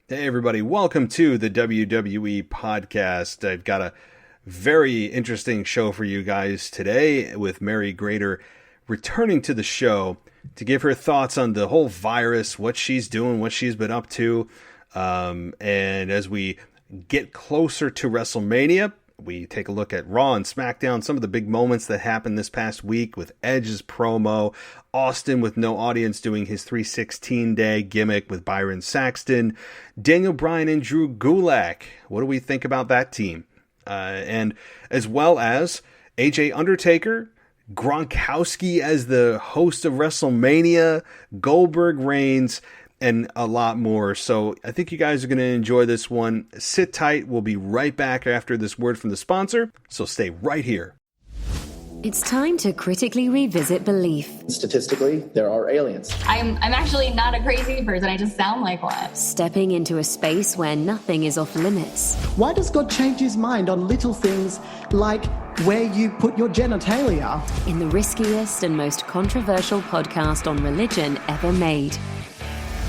Hey everybody, welcome to the WWE podcast. I've got a very interesting show for you guys today with Mary Grater returning to the show to give her thoughts on the whole virus, what she's doing, what she's been up to. And as we get closer to WrestleMania, we take a look at Raw and Smackdown, some of the big moments that happened this past week with Edge's promo, Austin with no audience doing his 316-day gimmick with Byron Saxton, Daniel Bryan and Drew Gulak. What do we think about that team? And as well as AJ Undertaker, Gronkowski as the host of WrestleMania, Goldberg reigns, and a lot more. So I think you guys are going to enjoy this one. Sit tight. We'll be right back after this word from the sponsor. So stay right here. It's time to critically revisit belief. Statistically, there are aliens. I'm actually not a crazy person. I just sound like one. Stepping into a space where nothing is off limits. Why does God change his mind on little things like where you put your genitalia? In the riskiest and most controversial podcast on religion ever made.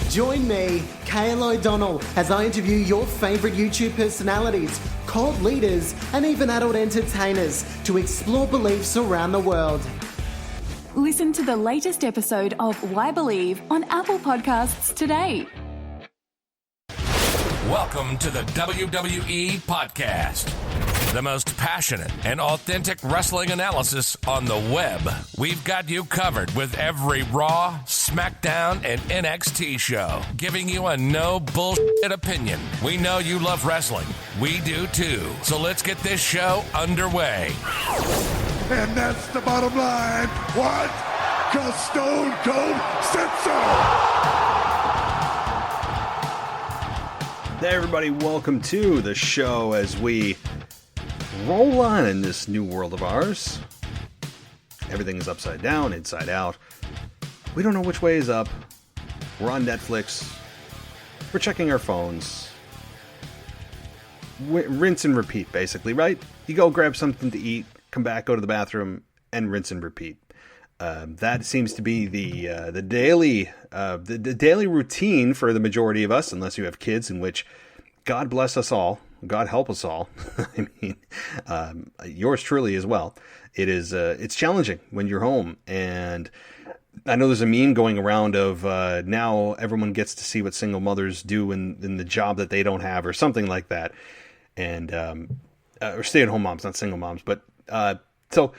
Join me, Kale O'Donnell, as I interview your favourite YouTube personalities, cult leaders, and even adult entertainers to explore beliefs around the world. Listen to the latest episode of Why Believe on Apple Podcasts today. Welcome to the WWE Podcast, the most passionate and authentic wrestling analysis on the web. We've got you covered with every Raw, Smackdown, and NXT show, giving you a no bullshit opinion. We know you love wrestling. We do too. So let's get this show underway. And that's the bottom line. What? 'Cause Stone Cold said so. Hey everybody, welcome to the show as we roll on in this new world of ours. Everything is upside down, inside out. We don't know which way is up. We're on Netflix. We're checking our phones. Rinse and repeat, basically, right? You go grab something to eat, come back, go to the bathroom, and rinse and repeat. That seems to be the daily routine for the majority of us, unless you have kids, in which God bless us all, God help us all. I mean, yours truly as well. It's challenging when you're home, and I know there's a meme going around of now everyone gets to see what single mothers do in the job that they don't have, or something like that, and or stay-at-home moms, not single moms, but so.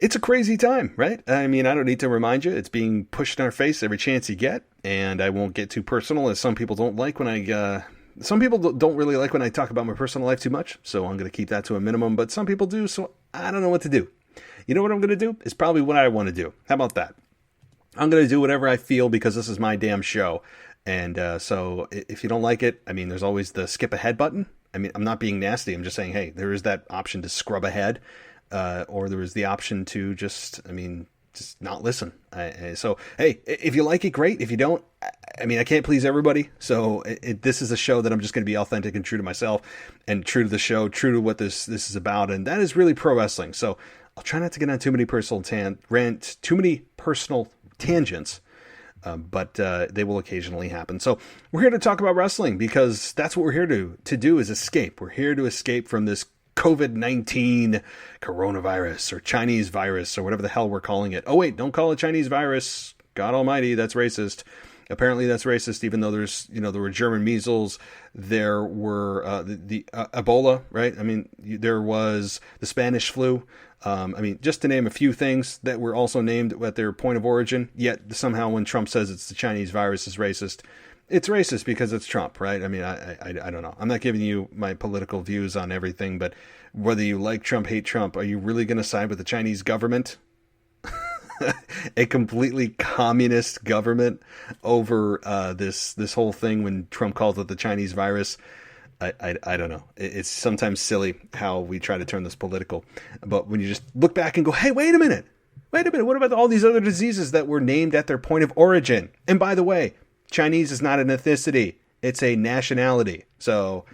It's a crazy time, right? I mean, I don't need to remind you. It's being pushed in our face every chance you get, and I won't get too personal, as some people don't like when some people don't really like when I talk about my personal life too much, so I'm going to keep that to a minimum, but some people do, so I don't know what to do. You know what I'm going to do? It's probably what I want to do. How about that? I'm going to do whatever I feel, because this is my damn show, and so if you don't like it, I mean, there's always the skip ahead button. I mean, I'm not being nasty. I'm just saying, hey, there is that option to scrub ahead. Or there was the option to just not listen. So, hey, if you like it, great. If you don't, I mean, I can't please everybody. So this is a show that I'm just going to be authentic and true to myself, and true to the show, true to what this is about. And that is really pro wrestling. So I'll try not to get on too many personal tangents. But they will occasionally happen. So we're here to talk about wrestling, because that's what we're here to do, is escape. We're here to escape from this COVID-19 coronavirus, or Chinese virus, or whatever the hell we're calling it. Oh wait, don't call it Chinese virus. God almighty, that's racist. Apparently that's racist, even though there were German measles, there were the Ebola, right? I mean, there was the Spanish flu. I mean, just to name a few things that were also named at their point of origin, yet somehow when Trump says it's the Chinese virus is racist, it's racist because it's Trump, right? I mean, I don't know. I'm not giving you my political views on everything, but whether you like Trump, hate Trump, are you really going to side with the Chinese government? A completely communist government over this whole thing when Trump calls it the Chinese virus? I don't know. It's sometimes silly how we try to turn this political. But when you just look back and go, hey, wait a minute. What about all these other diseases that were named at their point of origin? And by the way, Chinese is not an ethnicity. It's a nationality. So,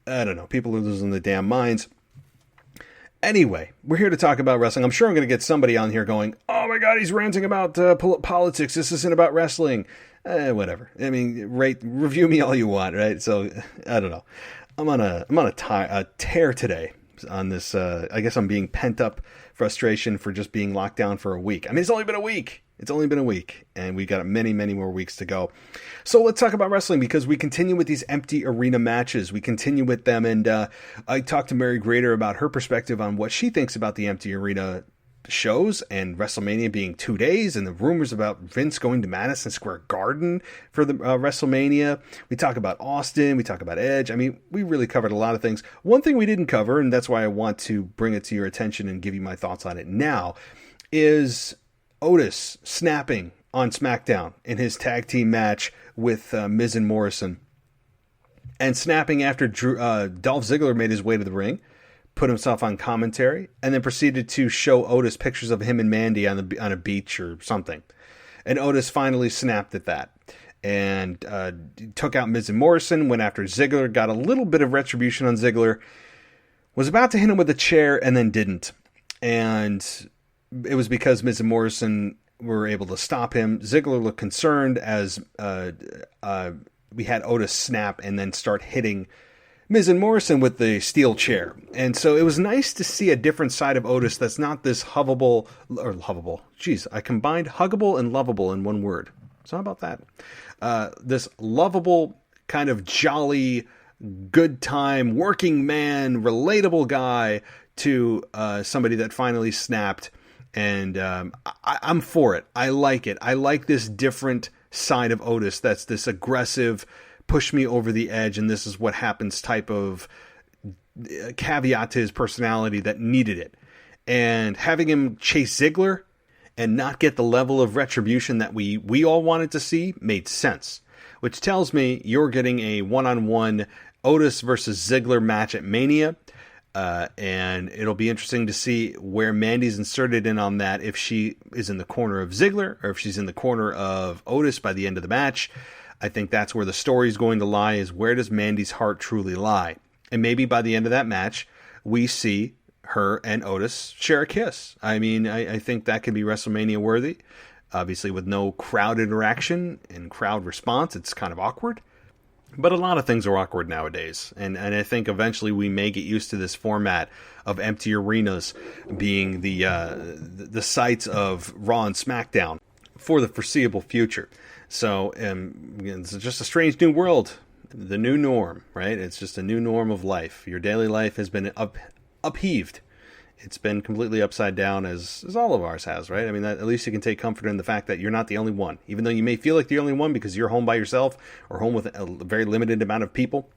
I don't know. People are losing their damn minds. Anyway, we're here to talk about wrestling. I'm sure I'm going to get somebody on here going, oh my God, he's ranting about politics. This isn't about wrestling. Whatever. I mean, review me all you want, right? So, I don't know. I'm on a tear today on this. I guess I'm being pent up frustration for just being locked down for a week. I mean, it's only been a week. And we've got many, many more weeks to go. So let's talk about wrestling, because we continue with these empty arena matches. We continue with them, and I talked to Mary Grater about her perspective on what she thinks about the empty arena shows and WrestleMania being 2 days, and the rumors about Vince going to Madison Square Garden for the WrestleMania. We talk about Austin. We talk about Edge. I mean, we really covered a lot of things. One thing we didn't cover, and that's why I want to bring it to your attention and give you my thoughts on it now, is Otis snapping on Smackdown in his tag team match with Miz and Morrison, and snapping after Dolph Ziggler made his way to the ring, put himself on commentary, and then proceeded to show Otis pictures of him and Mandy on a beach or something. And Otis finally snapped at that and took out Miz and Morrison, went after Ziggler, got a little bit of retribution on Ziggler, was about to hit him with a chair and then didn't. And it was because Miz and Morrison were able to stop him. Ziggler looked concerned as we had Otis snap and then start hitting Miz and Morrison with the steel chair. And so it was nice to see a different side of Otis that's not this huggable. Jeez, I combined huggable and lovable in one word. So how about that? This lovable, kind of jolly, good time, working man, relatable guy to somebody that finally snapped. And I'm for it. I like it. I like this different side of Otis. That's this aggressive, push me over the edge, and this is what happens type of caveat to his personality that needed it. And having him chase Ziggler and not get the level of retribution that we all wanted to see made sense. Which tells me you're getting a one-on-one Otis versus Ziggler match at Mania. And it'll be interesting to see where Mandy's inserted in on that, if she is in the corner of Ziggler or if she's in the corner of Otis by the end of the match. I think that's where the story is going to lie, is where does Mandy's heart truly lie? And maybe by the end of that match, we see her and Otis share a kiss. I mean, I think that could be WrestleMania worthy. Obviously, with no crowd interaction and crowd response, it's kind of awkward. But a lot of things are awkward nowadays, and I think eventually we may get used to this format of empty arenas being the sites of Raw and SmackDown for the foreseeable future. So it's just a strange new world, the new norm, right? It's just a new norm of life. Your daily life has been upheaved. It's been completely upside down, as all of ours has, right? I mean, at least you can take comfort in the fact that you're not the only one. Even though you may feel like the only one because you're home by yourself or home with a very limited amount of people,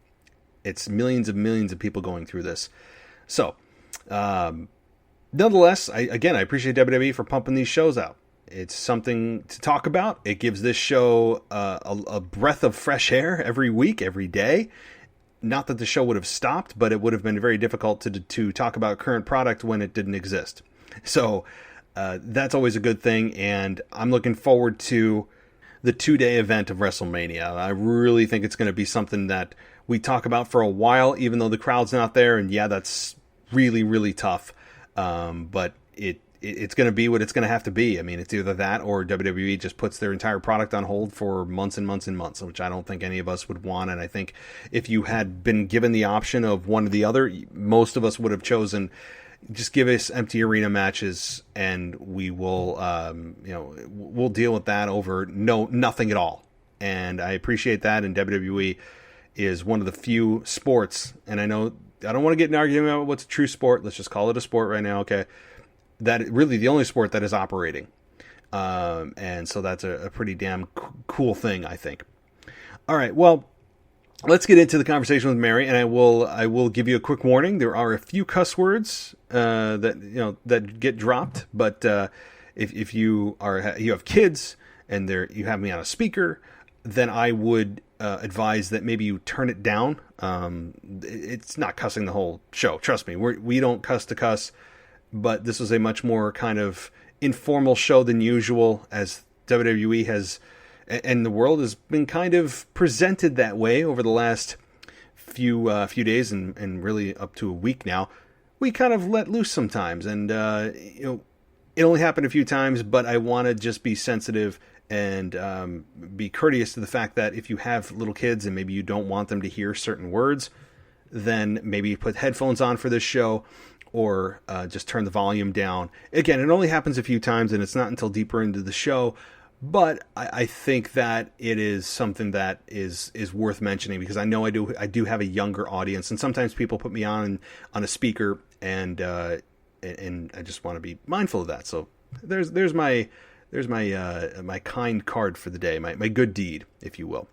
it's millions of people going through this. So, nonetheless, I appreciate WWE for pumping these shows out. It's something to talk about. It gives this show a breath of fresh air every week, every day. Not that the show would have stopped, but it would have been very difficult to talk about current product when it didn't exist. So that's always a good thing, and I'm looking forward to the 2-day event of WrestleMania. I really think it's going to be something that we talk about for a while, even though the crowd's not there, and yeah, that's really, really tough. But it's going to be what it's going to have to be. I mean, it's either that or WWE just puts their entire product on hold for months and months and months, which I don't think any of us would want. And I think if you had been given the option of one or the other, most of us would have chosen just give us empty arena matches and we will, we'll deal with that over nothing at all. And I appreciate that. And WWE is one of the few sports, and I know I don't want to get in an argument about what's a true sport. Let's just call it a sport right now. Okay. That really the only sport that is operating. And so that's a pretty damn cool thing, I think. All right, well, let's get into the conversation with Mary, and I will give you a quick warning. There are a few cuss words that get dropped, but if you have kids and you have me on a speaker, then I would advise that maybe you turn it down. It's not cussing the whole show. Trust me, we don't cuss to cuss. But this was a much more kind of informal show than usual, as WWE has, and the world has been kind of presented that way over the last few days and really up to a week now, we kind of let loose sometimes. And, it only happened a few times, but I want to just be sensitive and be courteous to the fact that if you have little kids and maybe you don't want them to hear certain words, then maybe you put headphones on for this show or just turn the volume down. Again, it only happens a few times and it's not until deeper into the show, but I think that it is something that is worth mentioning because I know I do have a younger audience, and sometimes people put me on a speaker and I just want to be mindful of that. So there's my kind card for the day, my good deed, if you will.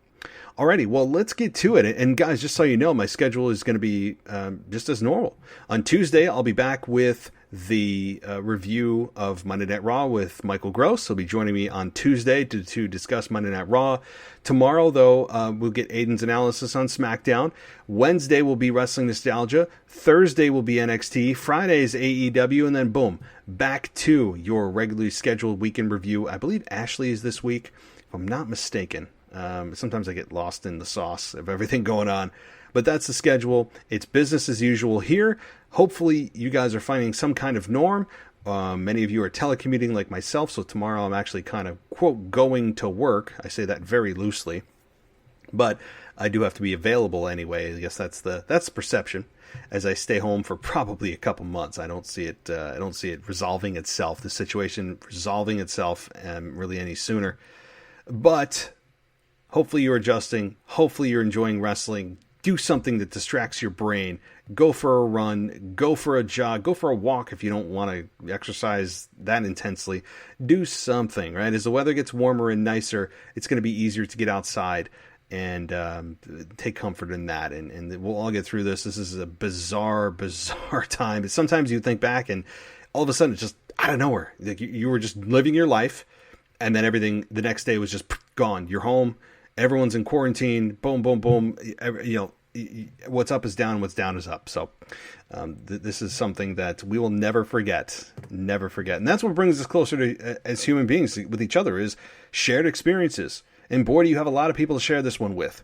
Alrighty, well, let's get to it. And guys, just so you know, my schedule is going to be just as normal. On Tuesday, I'll be back with the review of Monday Night Raw with Michael Gross. He'll be joining me on Tuesday to discuss Monday Night Raw. Tomorrow, though, we'll get Aiden's analysis on Smackdown. Wednesday will be Wrestling Nostalgia. Thursday will be NXT. Friday's AEW. And then, boom, back to your regularly scheduled weekend review. I believe Ashley is this week, if I'm not mistaken. Sometimes I get lost in the sauce of everything going on. But that's the schedule. It's business as usual here. Hopefully you guys are finding some kind of norm. Many of you are telecommuting like myself, so tomorrow I'm actually kind of, quote, going to work. I say that very loosely. But I do have to be available anyway. I guess that's the perception. As I stay home for probably a couple months, I don't see it resolving itself, the situation resolving itself really any sooner. But hopefully you're adjusting. Hopefully you're enjoying wrestling. Do something that distracts your brain. Go for a run. Go for a jog. Go for a walk if you don't want to exercise that intensely. Do something, right? As the weather gets warmer and nicer, it's going to be easier to get outside and take comfort in that. And we'll all get through this. This is a bizarre time. Sometimes you think back and all of a sudden it's just out of nowhere. Like you were just living your life and then everything the next day was just gone. You're home. Everyone's in quarantine. Boom, boom, boom. What's up is down. What's down is up. So this is something that we will never forget. Never forget. And that's what brings us closer to, as human beings with each other, is shared experiences. And boy, do you have a lot of people to share this one with.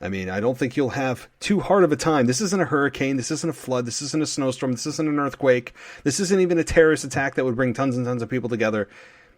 I mean, I don't think you'll have too hard of a time. This isn't a hurricane. This isn't a flood. This isn't a snowstorm. This isn't an earthquake. This isn't even a terrorist attack that would bring tons and tons of people together.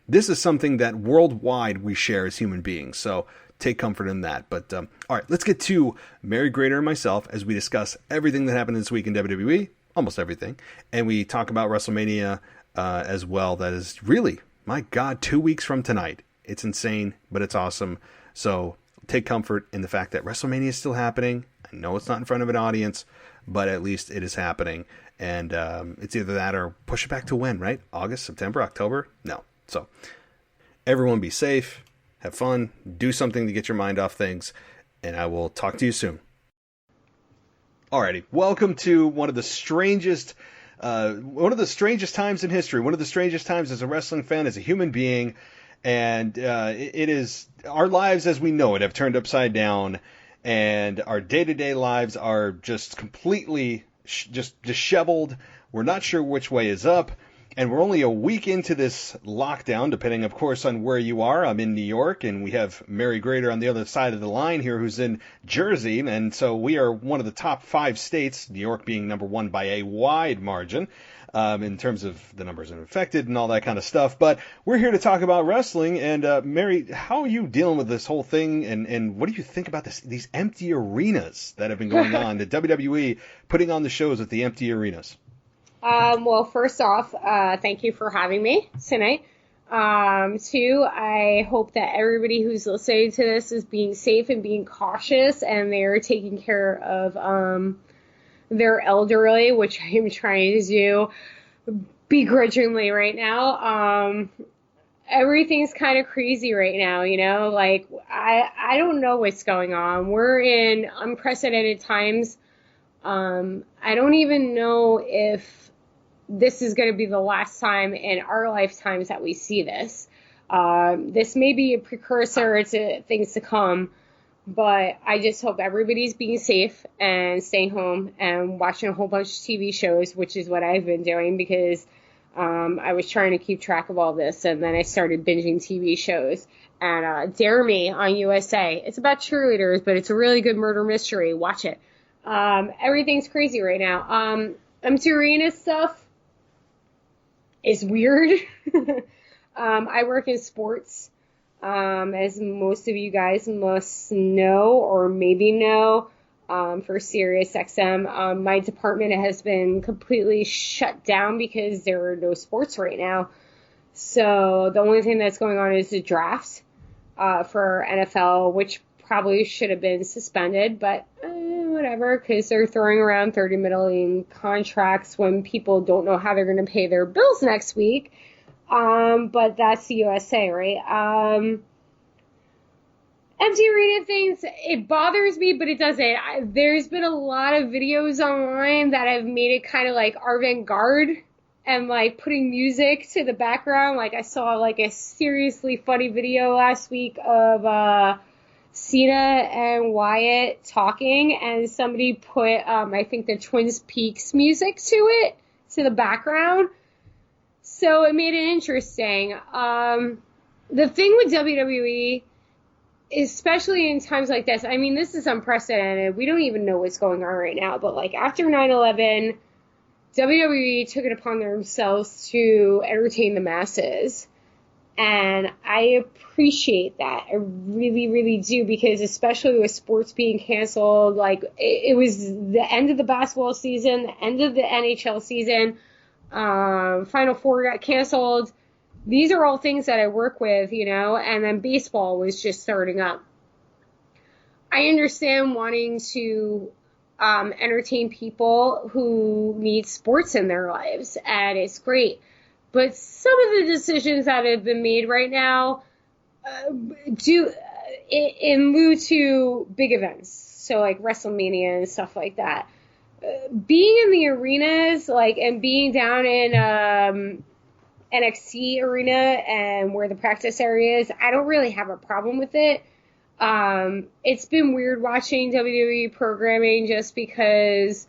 This is something that worldwide we share as human beings. So take comfort in that. But all right, let's get to Mary Grater and myself as we discuss everything that happened this week in WWE, almost everything, and we talk about WrestleMania as well. That is really, my God, 2 weeks from tonight. It's insane, but it's awesome. So take comfort in the fact that WrestleMania is still happening. I know it's not in front of an audience, but at least it is happening. And it's either that or push it back to when, right? August, September, October? No. So everyone be safe. Have fun, do something to get your mind off things, and I will talk to you soon. Alrighty, welcome to one of the strangest times in history, one of the strangest times as a wrestling fan, as a human being, and it is, our lives as we know it have turned upside down, and our day-to-day lives are just completely just disheveled. We're not sure which way is up. And we're only a week into this lockdown, depending, of course, on where you are. I'm in New York, and we have Mary Grater on the other side of the line here who's in Jersey. And so we are one of the top 5 states, New York being number 1 by a wide margin in terms of the numbers infected and all that kind of stuff. But we're here to talk about wrestling. And Mary, how are you dealing with this whole thing? And what do you think about these empty arenas that have been going on, the WWE putting on the shows at the empty arenas? Well, first off, thank you for having me tonight. 2, I hope that everybody who's listening to this is being safe and being cautious and they're taking care of, their elderly, which I am trying to do begrudgingly right now. Everything's kind of crazy right now, you know, like I don't know what's going on. We're in unprecedented times. I don't even know if this is going to be the last time in our lifetimes that we see this. This may be a precursor to things to come, but I just hope everybody's being safe and staying home and watching a whole bunch of TV shows, which is what I've been doing because I was trying to keep track of all this, and then I started binging TV shows. And Dare Me on USA. It's about cheerleaders, but it's a really good murder mystery. Watch it. Everything's crazy right now. empty arena stuff is weird. I work in sports, as most of you guys must know or maybe know, for SiriusXM. My department has been completely shut down because there are no sports right now. So the only thing that's going on is the draft for NFL, which probably should have been suspended, but whatever, because they're throwing around $30 million contracts when people don't know how they're going to pay their bills next week. But that's the USA, right? Empty arena things, it bothers me, but it doesn't. There's been a lot of videos online that have made it kind of like avant-garde and like putting music to the background. Like I saw like a seriously funny video last week of Cena and Wyatt talking, and somebody put I think the Twin Peaks music to the background. So it made it interesting. The thing with WWE, especially in times like this, I mean, this is unprecedented. We don't even know what's going on right now, but like after 9/11, WWE took it upon themselves to entertain the masses. And I appreciate that. I really, really do, because especially with sports being canceled, like it was the end of the basketball season, the end of the NHL season, Final Four got canceled. These are all things that I work with, you know, and then baseball was just starting up. I understand wanting to entertain people who need sports in their lives, and it's great. But some of the decisions that have been made right now in lieu to big events, so like WrestleMania and stuff like that. Being in the arenas, like, and being down in NXT arena and where the practice area is, I don't really have a problem with it. It's been weird watching WWE programming just because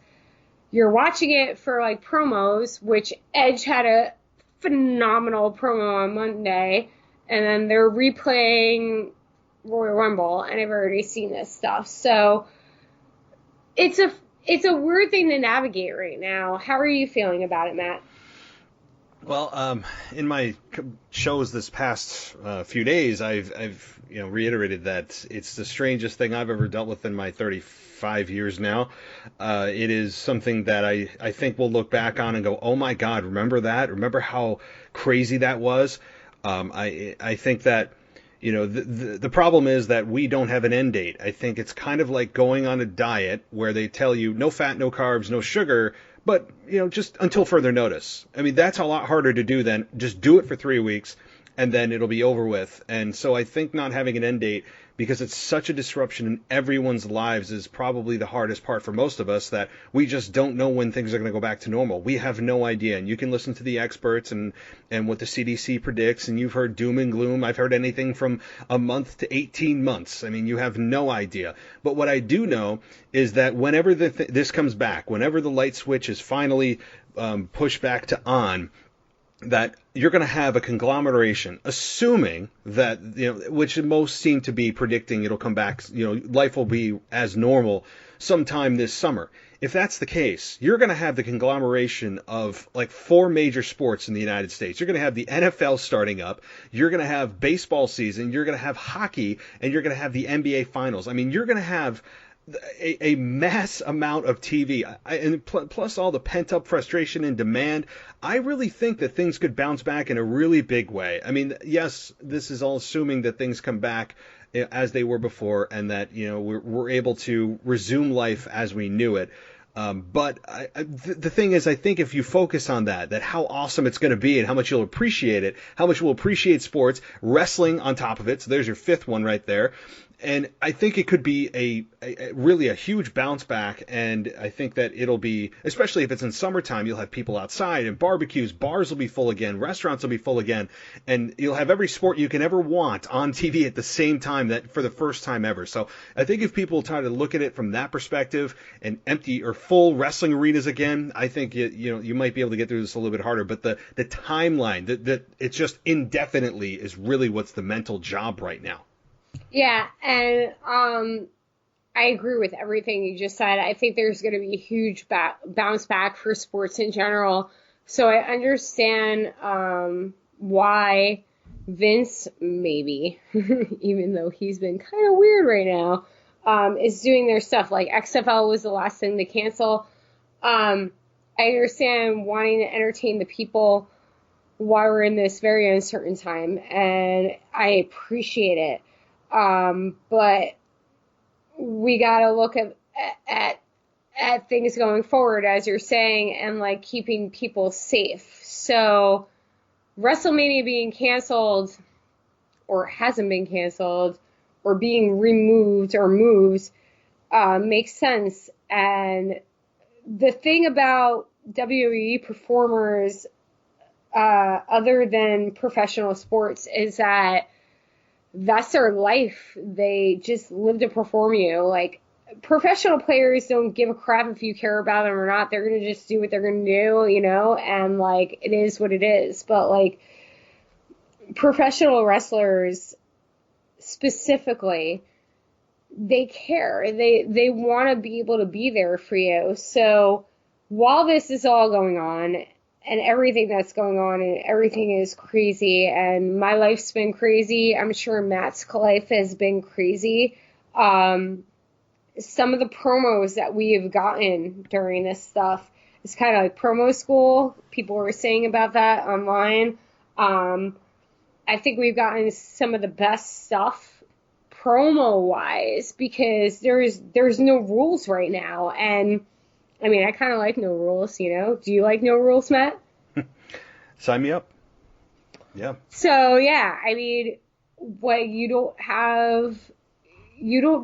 you're watching it for like promos, which Edge had a phenomenal promo on Monday, and then they're replaying Royal Rumble, and I've already seen this stuff. So it's a weird thing to navigate right now. How are you feeling about it, Matt? Well, in my shows this past few days, I've reiterated that it's the strangest thing I've ever dealt with in my 35 years now. It is something that I think we'll look back on and go, oh my God, remember that? Remember how crazy that was? I think that, the problem is that we don't have an end date. I think it's kind of like going on a diet where they tell you no fat, no carbs, no sugar, but, just until further notice. I mean, that's a lot harder to do than just do it for 3 weeks and then it'll be over with. And so I think not having an end date, because it's such a disruption in everyone's lives, is probably the hardest part for most of us, that we just don't know when things are going to go back to normal. We have no idea. And you can listen to the experts and what the CDC predicts, and you've heard doom and gloom. I've heard anything from a month to 18 months. I mean, you have no idea. But what I do know is that whenever this comes back, whenever the light switch is finally pushed back to on, that you're going to have a conglomeration, assuming that, which most seem to be predicting it'll come back, life will be as normal sometime this summer. If that's the case, you're going to have the conglomeration of like 4 major sports in the United States. You're going to have the NFL starting up. You're going to have baseball season. You're going to have hockey, and you're going to have the NBA finals. I mean, you're going to have a mass amount of TV, and plus all the pent-up frustration and demand. I really think that things could bounce back in a really big way. I mean, yes, this is all assuming that things come back as they were before, and that we're able to resume life as we knew it. But the thing is, I think if you focus on that how awesome it's going to be and how much you'll appreciate it, how much we'll appreciate sports, wrestling on top of it. So there's your 5th one right there. And I think it could be a really a huge bounce back, and I think that it'll be, especially if it's in summertime, you'll have people outside and barbecues, bars will be full again, restaurants will be full again, and you'll have every sport you can ever want on TV at the same time, that for the first time ever. So I think if people try to look at it from that perspective, and empty or full wrestling arenas again, I think you might be able to get through this a little bit harder. But the timeline, that it's just indefinitely, is really what's the mental job right now. Yeah, and I agree with everything you just said. I think there's going to be a huge bounce back for sports in general. So I understand why Vince, maybe, even though he's been kind of weird right now, is doing their stuff. Like XFL was the last thing to cancel. I understand wanting to entertain the people while we're in this very uncertain time, and I appreciate it. But we got to look at things going forward, as you're saying, and like keeping people safe. So WrestleMania being canceled or hasn't been canceled or being removed or moved makes sense. And the thing about WWE performers other than professional sports is that that's their life. They just live to perform you. Like, professional players don't give a crap if you care about them or not. They're going to just do what they're going to do, you know, and like, it is what it is. But like, professional wrestlers specifically, they care. They want to be able to be there for you. So while this is all going on, and everything that's going on, and everything is crazy, and my life's been crazy, I'm sure Matt's life has been crazy. Some of the promos that we have gotten during this stuff is kind of like promo school. People were saying about that online. I think we've gotten some of the best stuff promo-wise because there's no rules right now, and I mean, I kind of like no rules, you know? Do you like no rules, Matt? Sign me up. Yeah. So, yeah, I mean, what you don't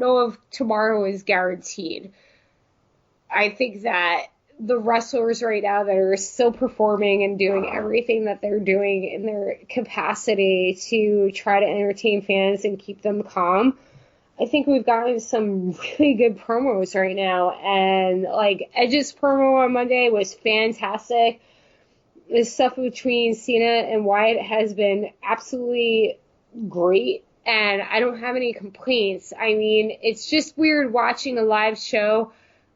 know if tomorrow is guaranteed. I think that the wrestlers right now that are still performing and doing everything that they're doing in their capacity to try to entertain fans and keep them calm, I think we've gotten some really good promos right now. And, like, Edge's promo on Monday was fantastic. The stuff between Cena and Wyatt has been absolutely great. And I don't have any complaints. I mean, it's just weird watching a live show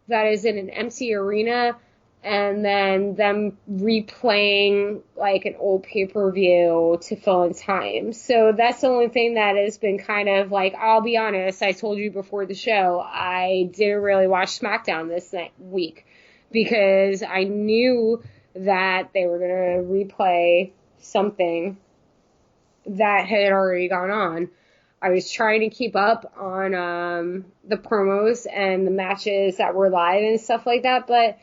that is in an empty arena and then them replaying like an old pay-per-view to fill in time. So that's the only thing that has been kind of like, I'll be honest, I told you before the show, I didn't really watch Smackdown this week because I knew that they were going to replay something that had already gone on. I was trying to keep up on the promos and the matches that were live and stuff like that, but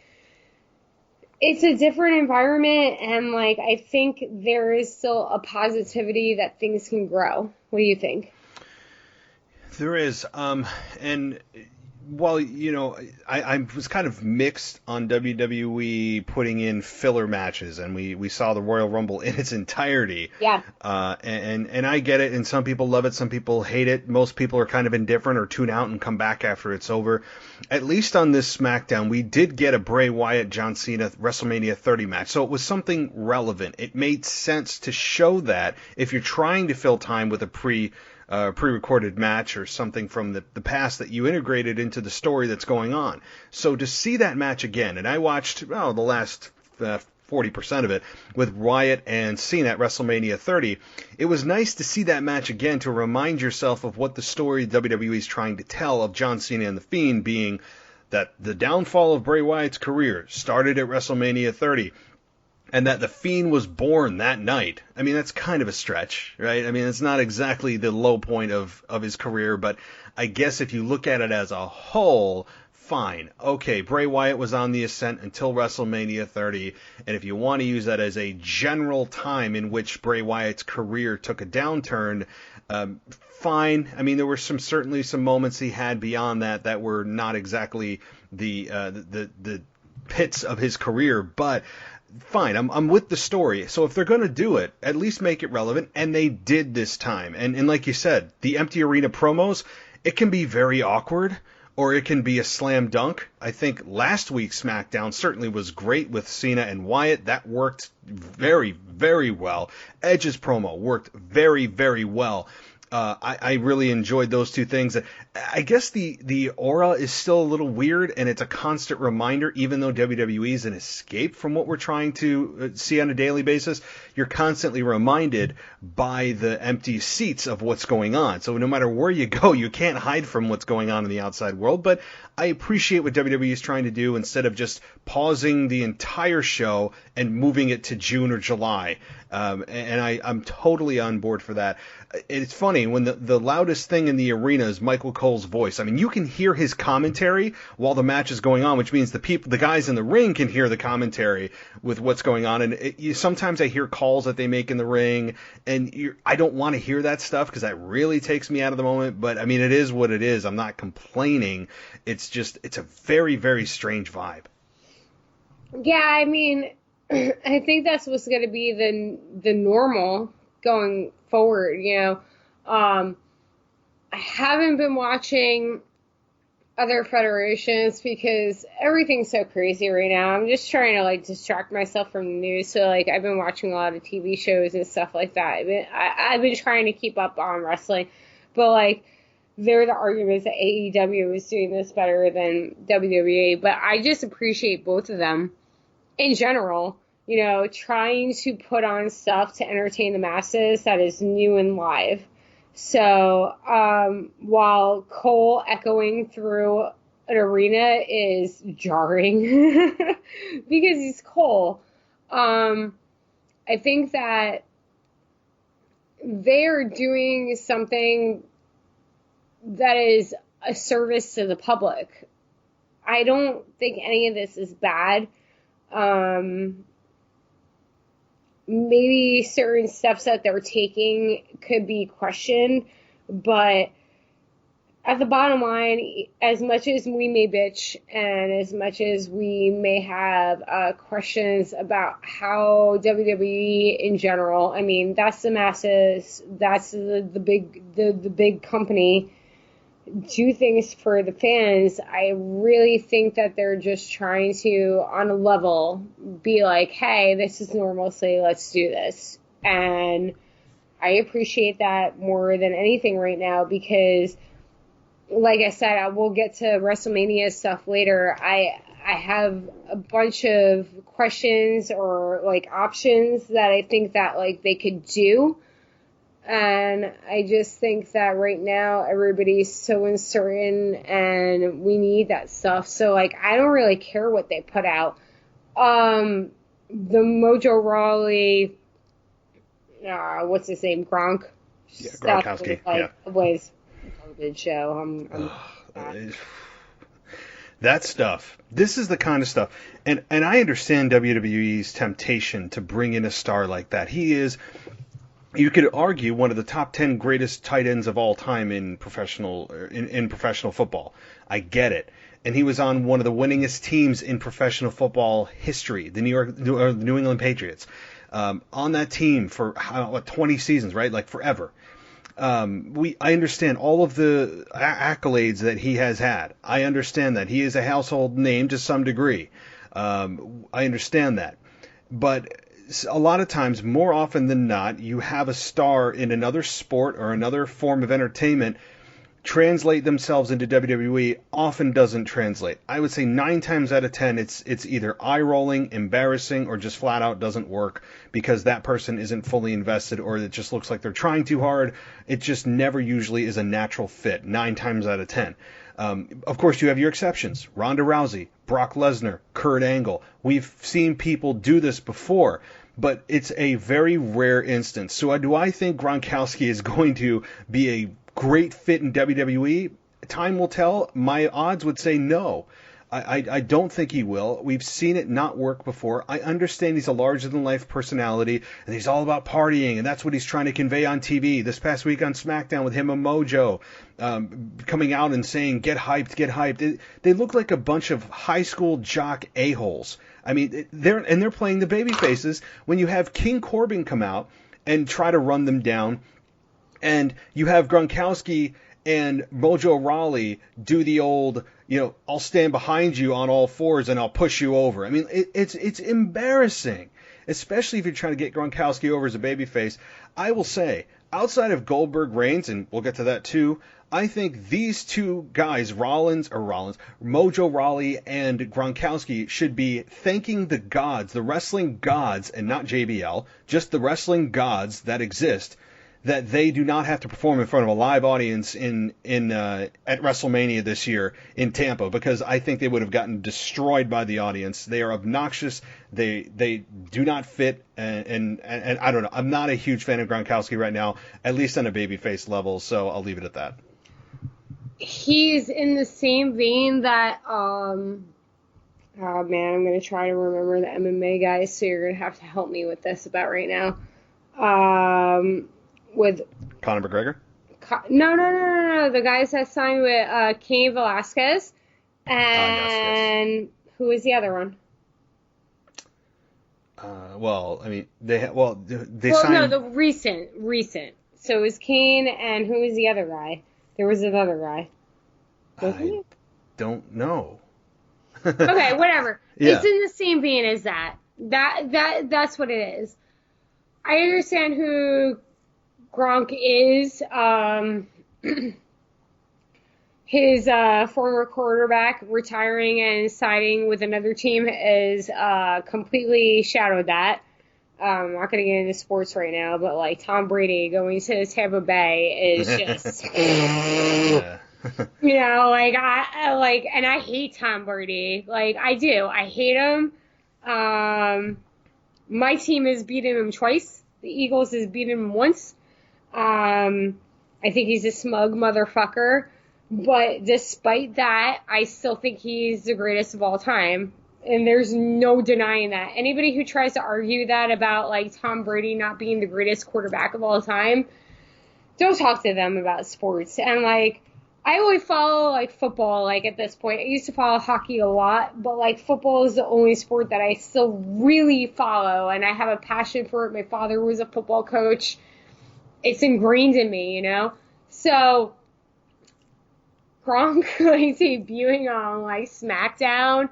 it's a different environment, and like I think there is still a positivity that things can grow. What do you think? There is, and while, you know, I was kind of mixed on WWE putting in filler matches, and we saw the Royal Rumble in its entirety. Yeah. And I get it, and some people love it, some people hate it. Most people are kind of indifferent or tune out and come back after it's over. At least on this SmackDown, we did get a Bray Wyatt, John Cena WrestleMania 30 match, so it was something relevant. It made sense to show that if you're trying to fill time with a pre-recorded match or something from the past that you integrated into the story that's going on. So to see that match again, and I watched the last 40% of it with Wyatt and Cena at WrestleMania 30, it was nice to see that match again to remind yourself of what the story WWE is trying to tell of John Cena and The Fiend, being that the downfall of Bray Wyatt's career started at WrestleMania 30. And that The Fiend was born that night. I mean, that's kind of a stretch, right? I mean, it's not exactly the low point of his career, but I guess if you look at it as a whole, fine. Okay, Bray Wyatt was on the ascent until WrestleMania 30, and if you want to use that as a general time in which Bray Wyatt's career took a downturn, fine. I mean, there were certainly some moments he had beyond that were not exactly the pits of his career, but fine, I'm with the story. So if they're going to do it, at least make it relevant, and they did this time. And like you said, the empty arena promos, it can be very awkward, or it can be a slam dunk. I think last week's SmackDown certainly was great with Cena and Wyatt. That worked very, very well. Edge's promo worked very, very well. I really enjoyed those two things. I guess the aura is still a little weird, and it's a constant reminder, even though WWE is an escape from what we're trying to see on a daily basis, you're constantly reminded by the empty seats of what's going on. So no matter where you go, you can't hide from what's going on in the outside world. But I appreciate what WWE is trying to do instead of just pausing the entire show and moving it to June or July. And I'm totally on board for that. It's funny, when the loudest thing in the arena is Michael Cole's voice. I mean, you can hear his commentary while the match is going on, which means the guys in the ring can hear the commentary with what's going on. And sometimes I hear calls that they make in the ring, and I don't want to hear that stuff because that really takes me out of the moment. But I mean, it is what it is. I'm not complaining. It's a very, very strange vibe. Yeah, I mean, I think that's what's going to be the normal going forward, I haven't been watching other federations because everything's so crazy right now. I'm just trying to distract myself from the news. So I've been watching a lot of TV shows and stuff like that. I've been trying to keep up on wrestling, but there are the arguments that AEW is doing this better than WWE. But I just appreciate both of them in general. Trying to put on stuff to entertain the masses that is new and live. So, while Cole echoing through an arena is jarring because he's Cole, I think that they're doing something that is a service to the public. I don't think any of this is bad. Maybe certain steps that they're taking could be questioned, but at the bottom line, as much as we may bitch and as much as we may have questions about how WWE in general, I mean, that's the masses, that's the big company, do things for the fans. I really think that they're just trying to, on a level, be like, hey, this is normalcy, let's do this. And I appreciate that more than anything right now because, like I said, we'll get to WrestleMania stuff later. I have a bunch of questions or options that I think that they could do. And I just think that right now everybody's so uncertain and we need that stuff. So, I don't really care what they put out. The Mojo Rawley, what's his name? Gronk? Yeah, Gronkowski. Was a garbage show. That stuff. This is the kind of stuff. And I understand WWE's temptation to bring in a star like that. He is... You could argue one of the top 10 greatest tight ends of all time in professional football. I get it. And he was on one of the winningest teams in professional football history, the New England Patriots. On that team for 20 seasons, right? Forever. I understand all of the accolades that he has had. I understand that he is a household name to some degree. I understand that. But a lot of times, more often than not, you have a star in another sport or another form of entertainment translate themselves into WWE. Often doesn't translate. I would say 9 times out of 10, it's either eye-rolling, embarrassing, or just flat out doesn't work because that person isn't fully invested or it just looks like they're trying too hard. It just never usually is a natural fit, 9 times out of 10. Of course, you have your exceptions. Ronda Rousey, Brock Lesnar, Kurt Angle. We've seen people do this before, but it's a very rare instance. So do I think Gronkowski is going to be a great fit in WWE? Time will tell. My odds would say no. I don't think he will. We've seen it not work before. I understand he's a larger-than-life personality, and he's all about partying, and that's what he's trying to convey on TV. This past week on Smackdown with him and Mojo coming out and saying, get hyped, get hyped. They look like a bunch of high school jock a-holes. I mean, they're playing the baby faces when you have King Corbin come out and try to run them down, and you have Gronkowski and Mojo Rawley do the old, I'll stand behind you on all fours and I'll push you over. I mean, it's embarrassing, especially if you're trying to get Gronkowski over as a babyface. I will say, outside of Goldberg, Reigns, and we'll get to that too, I think these two guys, Mojo Rawley and Gronkowski, should be thanking the gods, the wrestling gods, and not JBL, just the wrestling gods that exist, that they do not have to perform in front of a live audience at WrestleMania this year in Tampa, because I think they would have gotten destroyed by the audience. They are obnoxious. They do not fit, and I don't know. I'm not a huge fan of Gronkowski right now, at least on a babyface level. So I'll leave it at that. He's in the same vein that oh man, I'm gonna try to remember the MMA guys, so you're gonna have to help me with this about right now. With Conor McGregor? No. The guys that signed with Cain Velasquez, and yes. Who was the other one? They signed. No, the recent. So it was Cain, and who was the other guy? There was another guy. I don't know. Okay, whatever. Yeah. It's in the same vein as that. That's what it is. I understand who Gronk is. His former quarterback retiring and signing with another team is completely shadowed that. I'm not going to get into sports right now, but like Tom Brady going to Tampa Bay is just, you know, like I hate Tom Brady. Like I do. I hate him. My team has beaten him twice. The Eagles has beaten him once. I think he's a smug motherfucker. But despite that, I still think he's the greatest of all time. And there's no denying that. Anybody who tries to argue that about, like, Tom Brady not being the greatest quarterback of all time, don't talk to them about sports. And, like, I only follow, like, football, like, at this point. I used to follow hockey a lot, but, like, football is the only sport that I still really follow. And I have a passion for it. My father was a football coach. It's ingrained in me, you know? So Gronk, like, debuting on, like, Smackdown.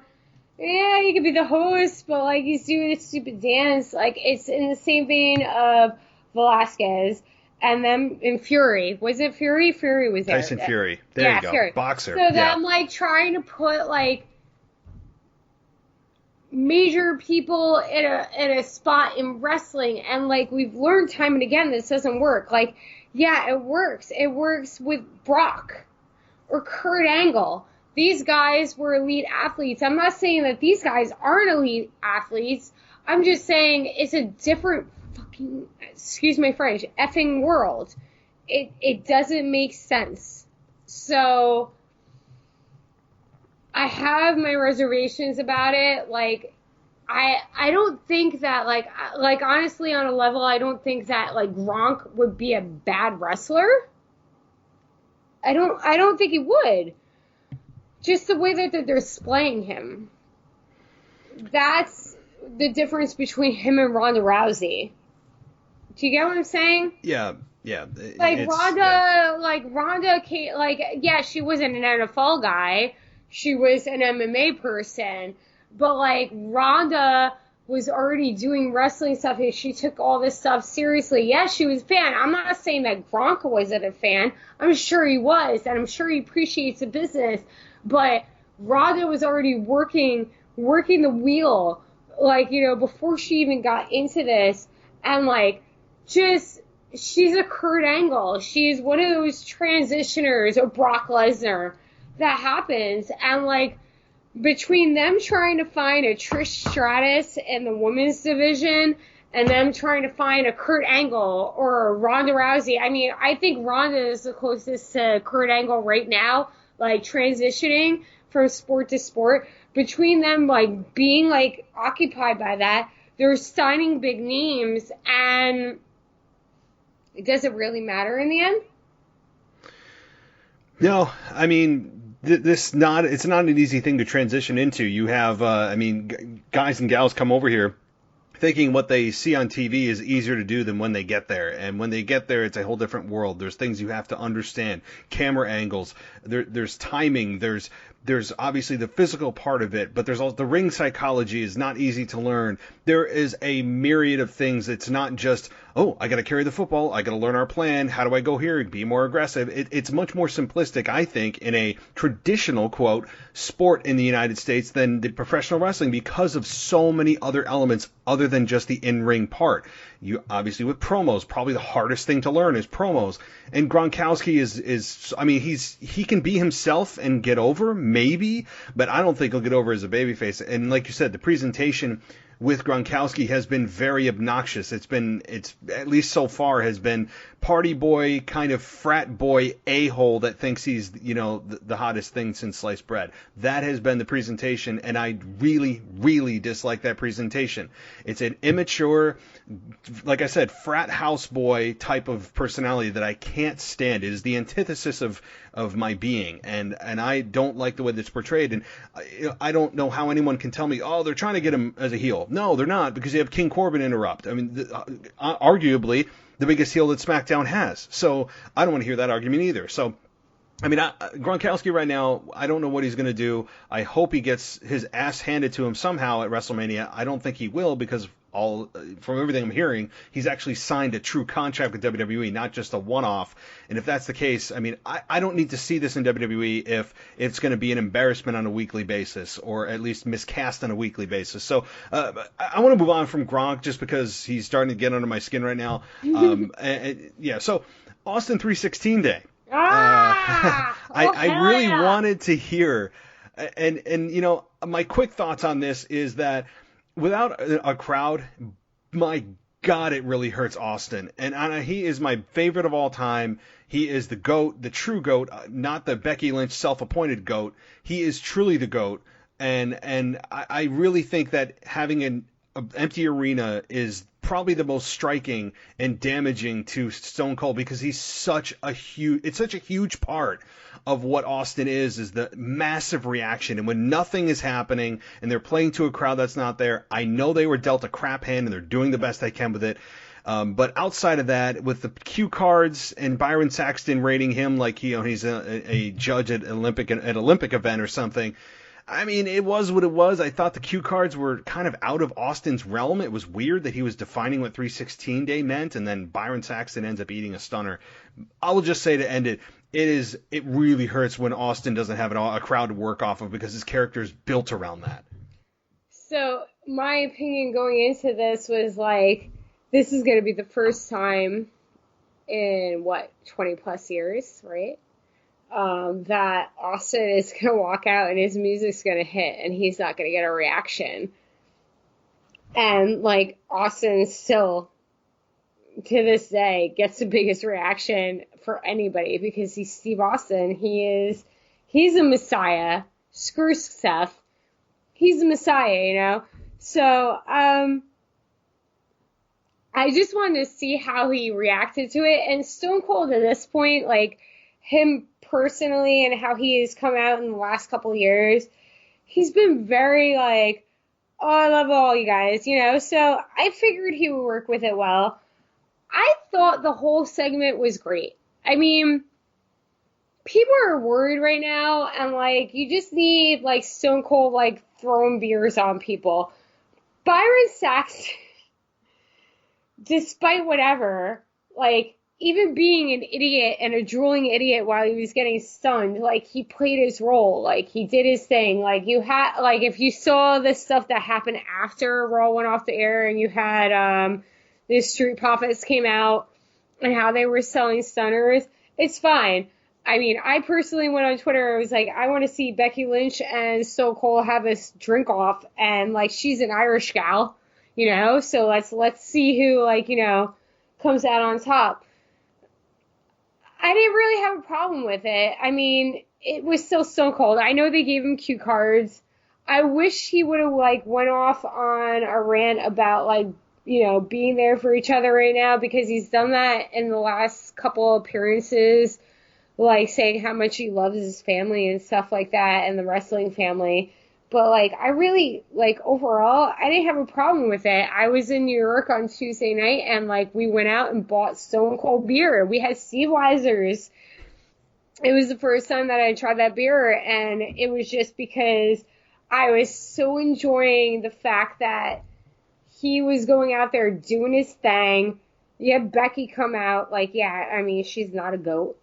Yeah, he could be the host, but, like, he's doing a stupid dance. Like, it's in the same vein of Velasquez. And then in Fury. Was it Fury? Fury was there. Tyson Fury. There you go. Fury. Boxer. So them, like, trying to put, like, major people in a spot in wrestling. And, like, we've learned time and again this doesn't work. Like, yeah, it works. It works with Brock or Kurt Angle. These guys were elite athletes. I'm not saying that these guys aren't elite athletes. I'm just saying it's a different fucking, excuse my French, effing world. It doesn't make sense. So I have my reservations about it. Like, I don't think that, like honestly, on a level, I don't think that, like, Gronk would be a bad wrestler. I don't think he would. Just the way that they're displaying him. That's the difference between him and Ronda Rousey. Do you get what I'm saying? Yeah. Like, Ronda, yeah, she wasn't an NFL guy. She was an MMA person. But, like, Ronda was already doing wrestling stuff, and she took all this stuff seriously. Yes, she was a fan. I'm not saying that Gronk wasn't a fan. I'm sure he was, and I'm sure he appreciates the business. But Ronda was already working the wheel, like, you know, before she even got into this. And, like, just, she's a Kurt Angle. She's one of those transitioners, or Brock Lesnar, that happens. And, like, between them trying to find a Trish Stratus in the women's division and them trying to find a Kurt Angle or a Ronda Rousey, I mean, I think Ronda is the closest to Kurt Angle right now, like, transitioning from sport to sport. Between them, like, being, like, occupied by that, they're signing big names, and does it really matter in the end? No, I mean, it's not an easy thing to transition into. You have, guys and gals come over here thinking what they see on TV is easier to do than when they get there. And when they get there, it's a whole different world. There's things you have to understand. Camera angles. There's timing. There's There's obviously the physical part of it, but there's also the ring psychology is not easy to learn. There is a myriad of things. It's not just, oh, I got to carry the football. I got to learn our plan. How do I go here? Be more aggressive. It's much more simplistic, I think, in a traditional, quote, sport in the United States than the professional wrestling because of so many other elements other than just the in-ring part. You obviously with promos, probably the hardest thing to learn is promos. And Gronkowski is I mean, he can be himself and get over, maybe, but I don't think he'll get over as a babyface. And like you said, the presentation with Gronkowski has been very obnoxious. It's at least so far has been party boy, kind of frat boy a-hole that thinks he's, the hottest thing since sliced bread. That has been the presentation, and I really, really dislike that presentation. It's an immature, like I said, frat house boy type of personality that I can't stand. It is the antithesis of my being, and I don't like the way that's portrayed. And I don't know how anyone can tell me, oh, they're trying to get him as a heel. No, they're not, because you have King Corbin interrupt. I mean, arguably the biggest heel that Smackdown has. So I don't want to hear that argument either. So, I mean, Gronkowski right now, I don't know what he's going to do. I hope he gets his ass handed to him somehow at WrestleMania. I don't think he will, because from everything I'm hearing, he's actually signed a true contract with WWE, not just a one-off. And if that's the case, I mean, I don't need to see this in WWE if it's going to be an embarrassment on a weekly basis, or at least miscast on a weekly basis. So I want to move on from Gronk just because he's starting to get under my skin right now. So Austin 316 Day. I really wanted to hear, and my quick thoughts on this is that without a crowd, my God, it really hurts Austin. And he is my favorite of all time. He is the GOAT, the true GOAT, not the Becky Lynch self-appointed GOAT. He is truly the GOAT. And I really think that having an empty arena is probably the most striking and damaging to Stone Cold, because it's such a huge part of what Austin is the massive reaction. And when nothing is happening and they're playing to a crowd that's not there, I know they were dealt a crap hand and they're doing the best they can with it. But outside of that, with the cue cards and Byron Saxton rating him like he's a judge at Olympic event or something, I mean, it was what it was. I thought the cue cards were kind of out of Austin's realm. It was weird that he was defining what 316 Day meant, and then Byron Saxton ends up eating a stunner. I will just say to end it, it really hurts when Austin doesn't have a crowd to work off of, because his character is built around that. So my opinion going into this was like, this is going to be the first time in 20 plus years, right? That Austin is going to walk out and his music's going to hit and he's not going to get a reaction. And like, Austin still, to this day, gets the biggest reaction for anybody because he's Steve Austin. He's a messiah. Screw Seth. He's a messiah, So, I just wanted to see how he reacted to it. And Stone Cold at this point, like, him personally and how he has come out in the last couple of years, he's been very like, oh, I love all you guys, so I figured he would work with it well. I thought the whole segment was great. I mean, people are worried right now, and like, you just need like Stone Cold like throwing beers on people. Byron Saxton, despite whatever, like, even being an idiot and a drooling idiot while he was getting stunned, like, he played his role. Like, he did his thing. Like, if you saw the stuff that happened after Raw went off the air and you had, the Street Profits came out and how they were selling stunners, it's fine. I mean, I personally went on Twitter and was like, I want to see Becky Lynch and Stone Cold have this drink off, and, like, she's an Irish gal, so let's see who, like, comes out on top. I didn't really have a problem with it. I mean, it was still Stone Cold. I know they gave him cue cards. I wish he would have, like, went off on a rant about, like, being there for each other right now, because he's done that in the last couple of appearances, like, saying how much he loves his family and stuff like that, and the wrestling family. But, like, I really, like, overall, I didn't have a problem with it. I was in New York on Tuesday night, and, like, we went out and bought Stone Cold beer. We had Steve Weiser's it was the first time that I tried that beer, and it was just because I was so enjoying the fact that he was going out there doing his thing. You had Becky come out, like, yeah, I mean, she's not a goat,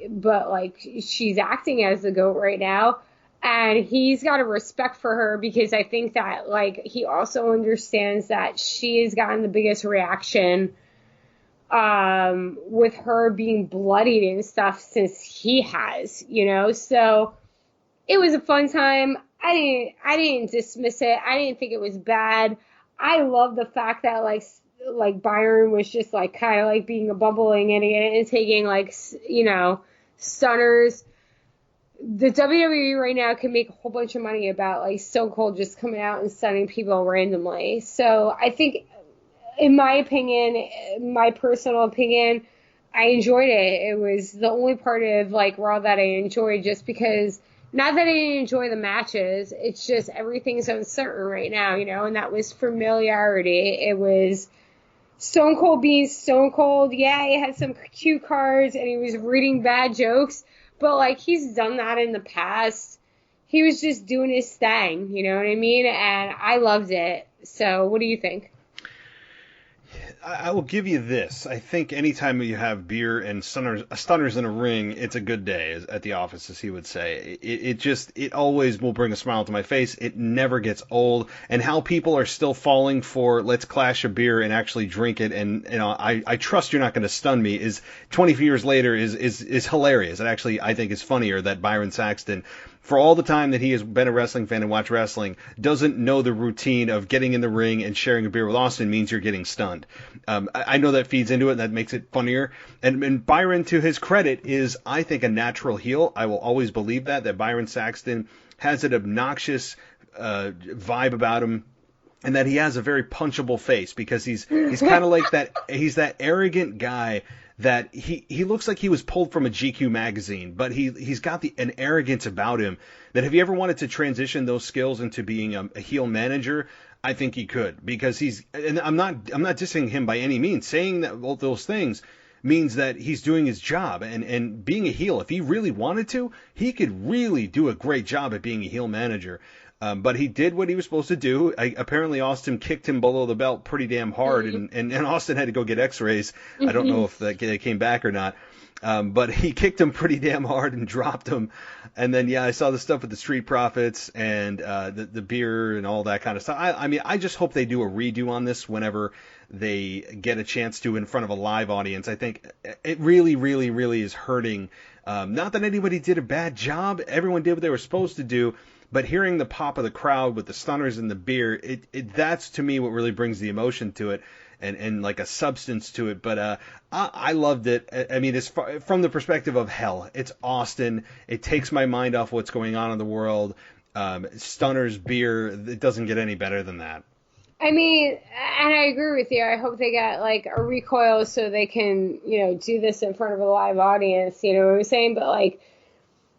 but like, she's acting as a goat right now, and he's got a respect for her because I think that, like, he also understands that she has gotten the biggest reaction with her being bloodied and stuff since he has, you know. So it was a fun time. I didn't dismiss it. I didn't think it was bad. I love the fact that like Byron was just like kind of like being a bumbling idiot and taking like, you know, stunners. The WWE right now can make a whole bunch of money about like Stone Cold just coming out and stunning people randomly. So I think, in my opinion, my personal opinion, I enjoyed it. It was the only part of like Raw that I enjoyed, just because, not that I didn't enjoy the matches, it's just everything's uncertain right now, you know, and that was familiarity. It was Stone Cold being Stone Cold. Yeah, he had some cue cards and he was reading bad jokes, but like, he's done that in the past. He was just doing his thing, you know what I mean? And I loved it. So what do you think? I will give you this. I think anytime you have beer and stunners in a ring, it's a good day at the office, as he would say. It always will bring a smile to my face. It never gets old. And how people are still falling for let's clash a beer and actually drink it, and you know, I trust you're not going to stun me, is 20 years later is hilarious. It actually, I think, is funnier that Byron Saxton, for all the time that he has been a wrestling fan and watched wrestling, doesn't know the routine of getting in the ring and sharing a beer with Austin means you're getting stunned. I know that feeds into it, and that makes it funnier. And Byron, to his credit, is, I think, a natural heel. I will always believe that Byron Saxton has an obnoxious vibe about him, and that he has a very punchable face, because he's kind of like that. He's that arrogant guy that he looks like he was pulled from a GQ magazine, but he's got an arrogance about him that, if he ever wanted to transition those skills into being a heel manager, I think he could, because and I'm not dissing him by any means. Saying that all those things means that he's doing his job, and being a heel, if he really wanted to, he could really do a great job at being a heel manager. But he did what he was supposed to do. Apparently, Austin kicked him below the belt pretty damn hard, and Austin had to go get x-rays. I don't know if they came back or not. But he kicked him pretty damn hard and dropped him. And then, yeah, I saw the stuff with the Street Profits and the beer and all that kind of stuff. I mean, I just hope they do a redo on this whenever they get a chance to in front of a live audience. I think it really, really, really is hurting. Not that anybody did a bad job. Everyone did what they were supposed to do. But hearing the pop of the crowd with the stunners and the beer, that's to me what really brings the emotion to it, and like a substance to it. But I loved it. I mean, from the perspective of hell, it's Austin. It takes my mind off what's going on in the world. Stunners, beer, it doesn't get any better than that. I mean, and I agree with you. I hope they got like a recoil so they can, you know, do this in front of a live audience. You know what I'm saying? But like,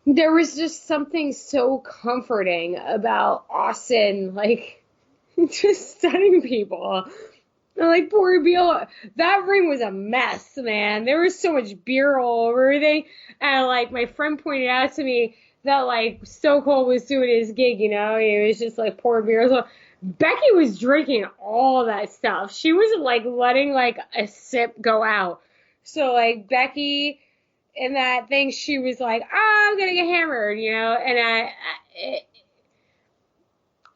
there was just something so comforting about Austin, like, just stunning people. Like, poor Bill, that ring was a mess, man. There was so much beer all over everything. And, like, my friend pointed out to me that, like, Stone Cold was doing his gig, you know? It was just, like, poor beer. So Becky was drinking all that stuff. She wasn't, like, letting, like, a sip go out. So, like, Becky, in that thing, she was like, I'm gonna get hammered, you know? And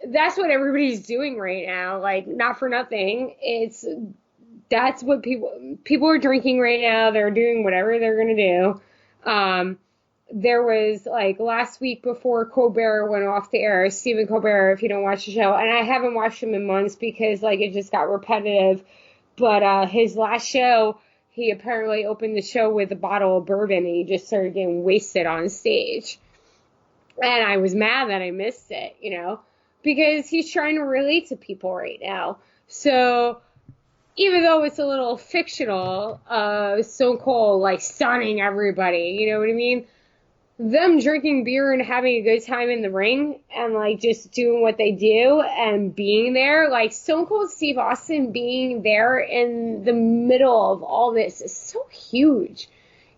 that's what everybody's doing right now. Like, not for nothing. That's what people are drinking right now. They're doing whatever they're gonna do. There was, like, last week before Colbert went off the air, Stephen Colbert, if you don't watch the show, and I haven't watched him in months because, like, it just got repetitive, but his last show, he apparently opened the show with a bottle of bourbon, and he just started getting wasted on stage. And I was mad that I missed it, you know, because he's trying to relate to people right now. So even though it's a little fictional, Stone Cold, like, stunning everybody, you know what I mean? Them drinking beer and having a good time in the ring and, like, just doing what they do and being there, like, Stone Cold Steve Austin being there in the middle of all this is so huge.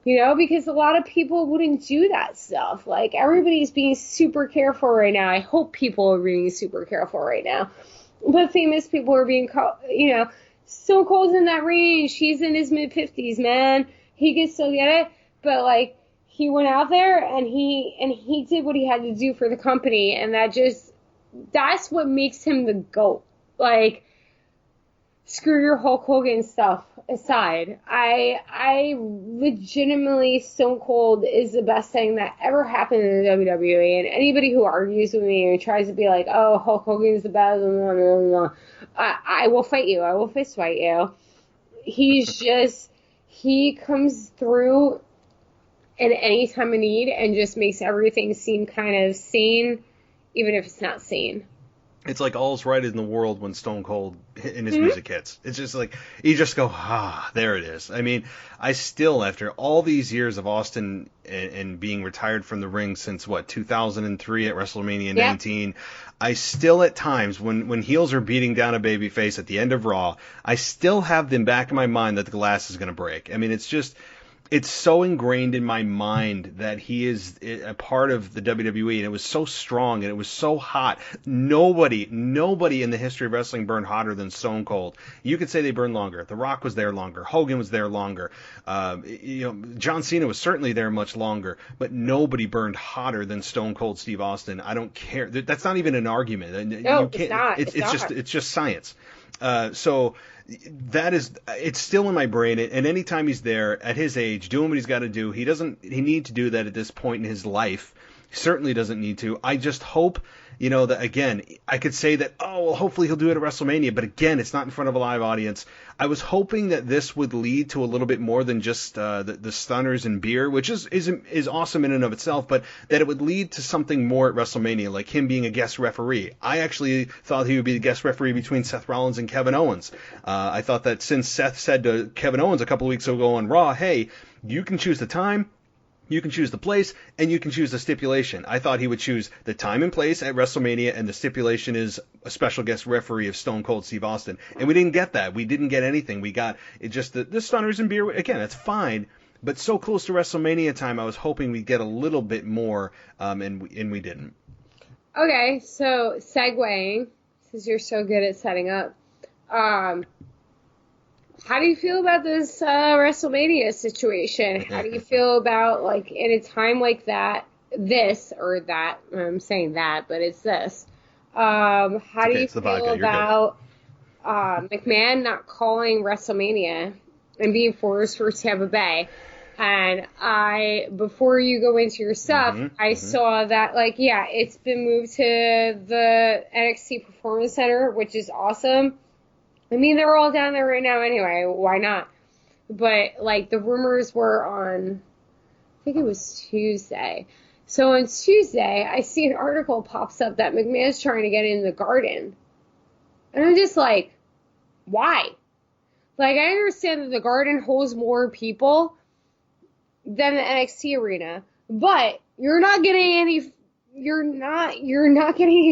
You know, because a lot of people wouldn't do that stuff. Like, everybody's being super careful right now. I hope people are being super careful right now. But famous people are being, you know, Stone Cold's in that range. He's in his mid-50s, man. He can still get it. But, like, he went out there and he did what he had to do for the company. And that's what makes him the GOAT. Like, screw your Hulk Hogan stuff aside. I legitimately, Stone Cold is the best thing that ever happened in the WWE. And anybody who argues with me and tries to be like, oh, Hulk Hogan's the best, blah, blah, blah, I will fight you. I will fist fight you. He comes through in any time of need and just makes everything seem kind of sane, even if it's not sane. It's like all's right in the world when Stone Cold in his music hits. It's just like, you just go, there it is. I mean, I still, after all these years of Austin and being retired from the ring since, 2003 at WrestleMania 19, I still at times, when heels are beating down a babyface at the end of Raw, I still have in the back of my mind that the glass is going to break. I mean, it's so ingrained in my mind that he is a part of the WWE, and it was so strong and it was so hot. Nobody in the history of wrestling burned hotter than Stone Cold. You could say they burned longer. The Rock was there longer. Hogan was there longer. John Cena was certainly there much longer, but nobody burned hotter than Stone Cold Steve Austin. I don't care. That's not even an argument. No, it's not. It's just science. So it's still in my brain, and anytime he's there at his age doing what he's got to do, he need to do that at this point in his life. He certainly doesn't need to. I just hope, that again, I could say that, hopefully he'll do it at WrestleMania, but again, it's not in front of a live audience. I was hoping that this would lead to a little bit more than just the stunners and beer, which is awesome in and of itself, but that it would lead to something more at WrestleMania, like him being a guest referee. I actually thought he would be the guest referee between Seth Rollins and Kevin Owens. I thought that since Seth said to Kevin Owens a couple of weeks ago on Raw, hey, you can choose the time, you can choose the place, and you can choose the stipulation. I thought he would choose the time and place at WrestleMania, and the stipulation is a special guest referee of Stone Cold Steve Austin. And we didn't get that. We didn't get anything. We got just the stunners and beer. Again, that's fine. But so close to WrestleMania time, I was hoping we'd get a little bit more, and we didn't. Okay, so segueing, since you're so good at setting up, how do you feel about this WrestleMania situation? How do you feel about, like, in a time like that, I'm saying that, but it's this. How do you feel about McMahon not calling WrestleMania and being forced for Tampa Bay? And before you go into your stuff, I saw that, it's been moved to the NXT Performance Center, which is awesome. I mean, they're all down there right now anyway. Why not? But, the rumors were on, I think it was Tuesday. So on Tuesday, I see an article pops up that McMahon's trying to get in the Garden. And I'm just like, why? I understand that the Garden holds more people than the NXT arena, but you're not getting any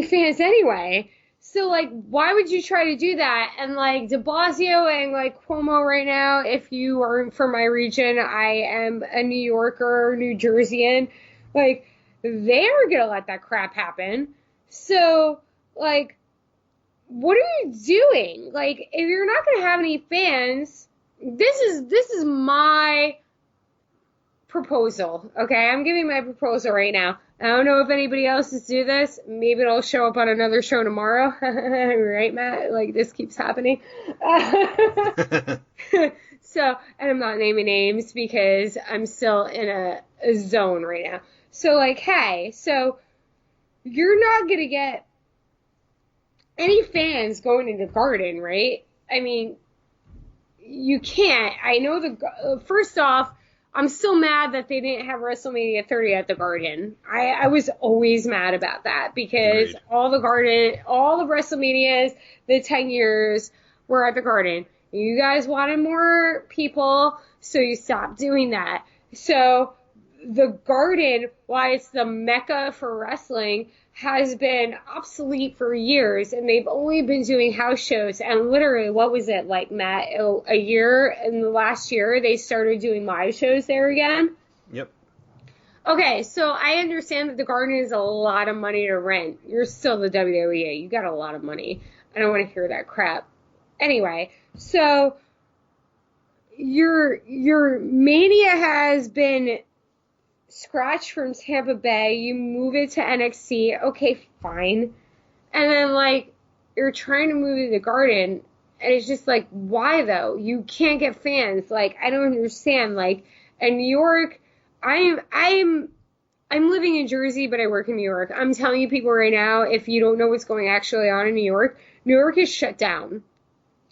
fans anyway. So, why would you try to do that? And, de Blasio and, Cuomo right now, if you aren't from my region, I am a New Yorker, New Jerseyan, they're going to let that crap happen. So, what are you doing? If you're not going to have any fans, this is my proposal, okay? I'm giving my proposal right now. I don't know if anybody else is do this. Maybe it'll show up on another show tomorrow. Right, Matt? This keeps happening. So, and I'm not naming names because I'm still in a zone right now. So, hey, so you're not going to get any fans going into Garden, right? I mean, you can't. I know first off, I'm still mad that they didn't have WrestleMania 30 at the Garden. I was always mad about that because all the WrestleManias, the 10 years were at the Garden. You guys wanted more people, so you stopped doing that. So the Garden, why it's the mecca for wrestling, has been obsolete for years, and they've only been doing house shows. And literally, what was it, like, Matt, a year, in the last year, they started doing live shows there again? Yep. Okay, so I understand that the Garden is a lot of money to rent. You're still the WWE. You got a lot of money. I don't want to hear that crap. Anyway, so your Mania has been scratched from Tampa Bay. You move it to NXT. Okay, fine. And then, like, you're trying to move to the Garden, and it's just like, why though? You can't get fans. Like, I don't understand. Like, in New York, I'm living in Jersey, but I work in New York. I'm telling you people right now, if you don't know what's going actually on in New York is shut down.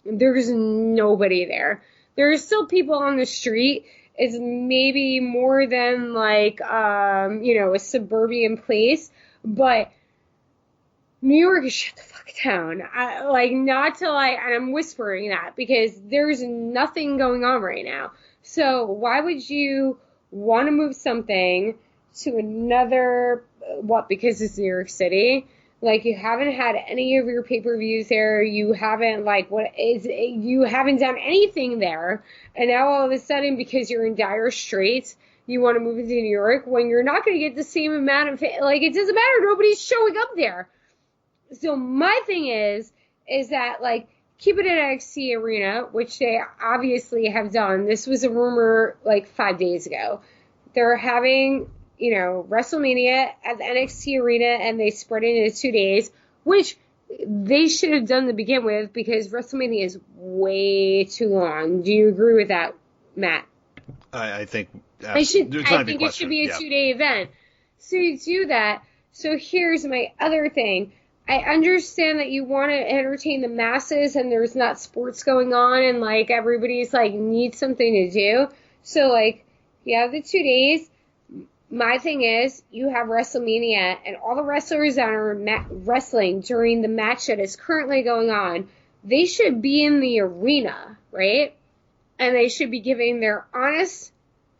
There's nobody there. There are still people on the street. It's maybe more than, like, a suburban place, but New York is shut the fuck down. And I'm whispering that because there's nothing going on right now. So why would you want to move something to another, because it's New York City? Like, you haven't had any of your pay-per-views there. You haven't, you haven't done anything there. And now all of a sudden, because you're in dire straits, you want to move into New York when you're not going to get the same amount of, it doesn't matter. Nobody's showing up there. So my thing is that, keep it at NXT Arena, which they obviously have done. This was a rumor, 5 days ago. They're having, WrestleMania at the NXT Arena, and they spread it into 2 days, which they should have done to begin with, because WrestleMania is way too long. Do you agree with that, Matt? I think it should be a 2-day event. So you do that. So here's my other thing. I understand that you want to entertain the masses, and there's not sports going on, and everybody's needs something to do. So you have the 2 days. My thing is, you have WrestleMania, and all the wrestlers that are wrestling during the match that is currently going on, they should be in the arena, right? And they should be giving their honest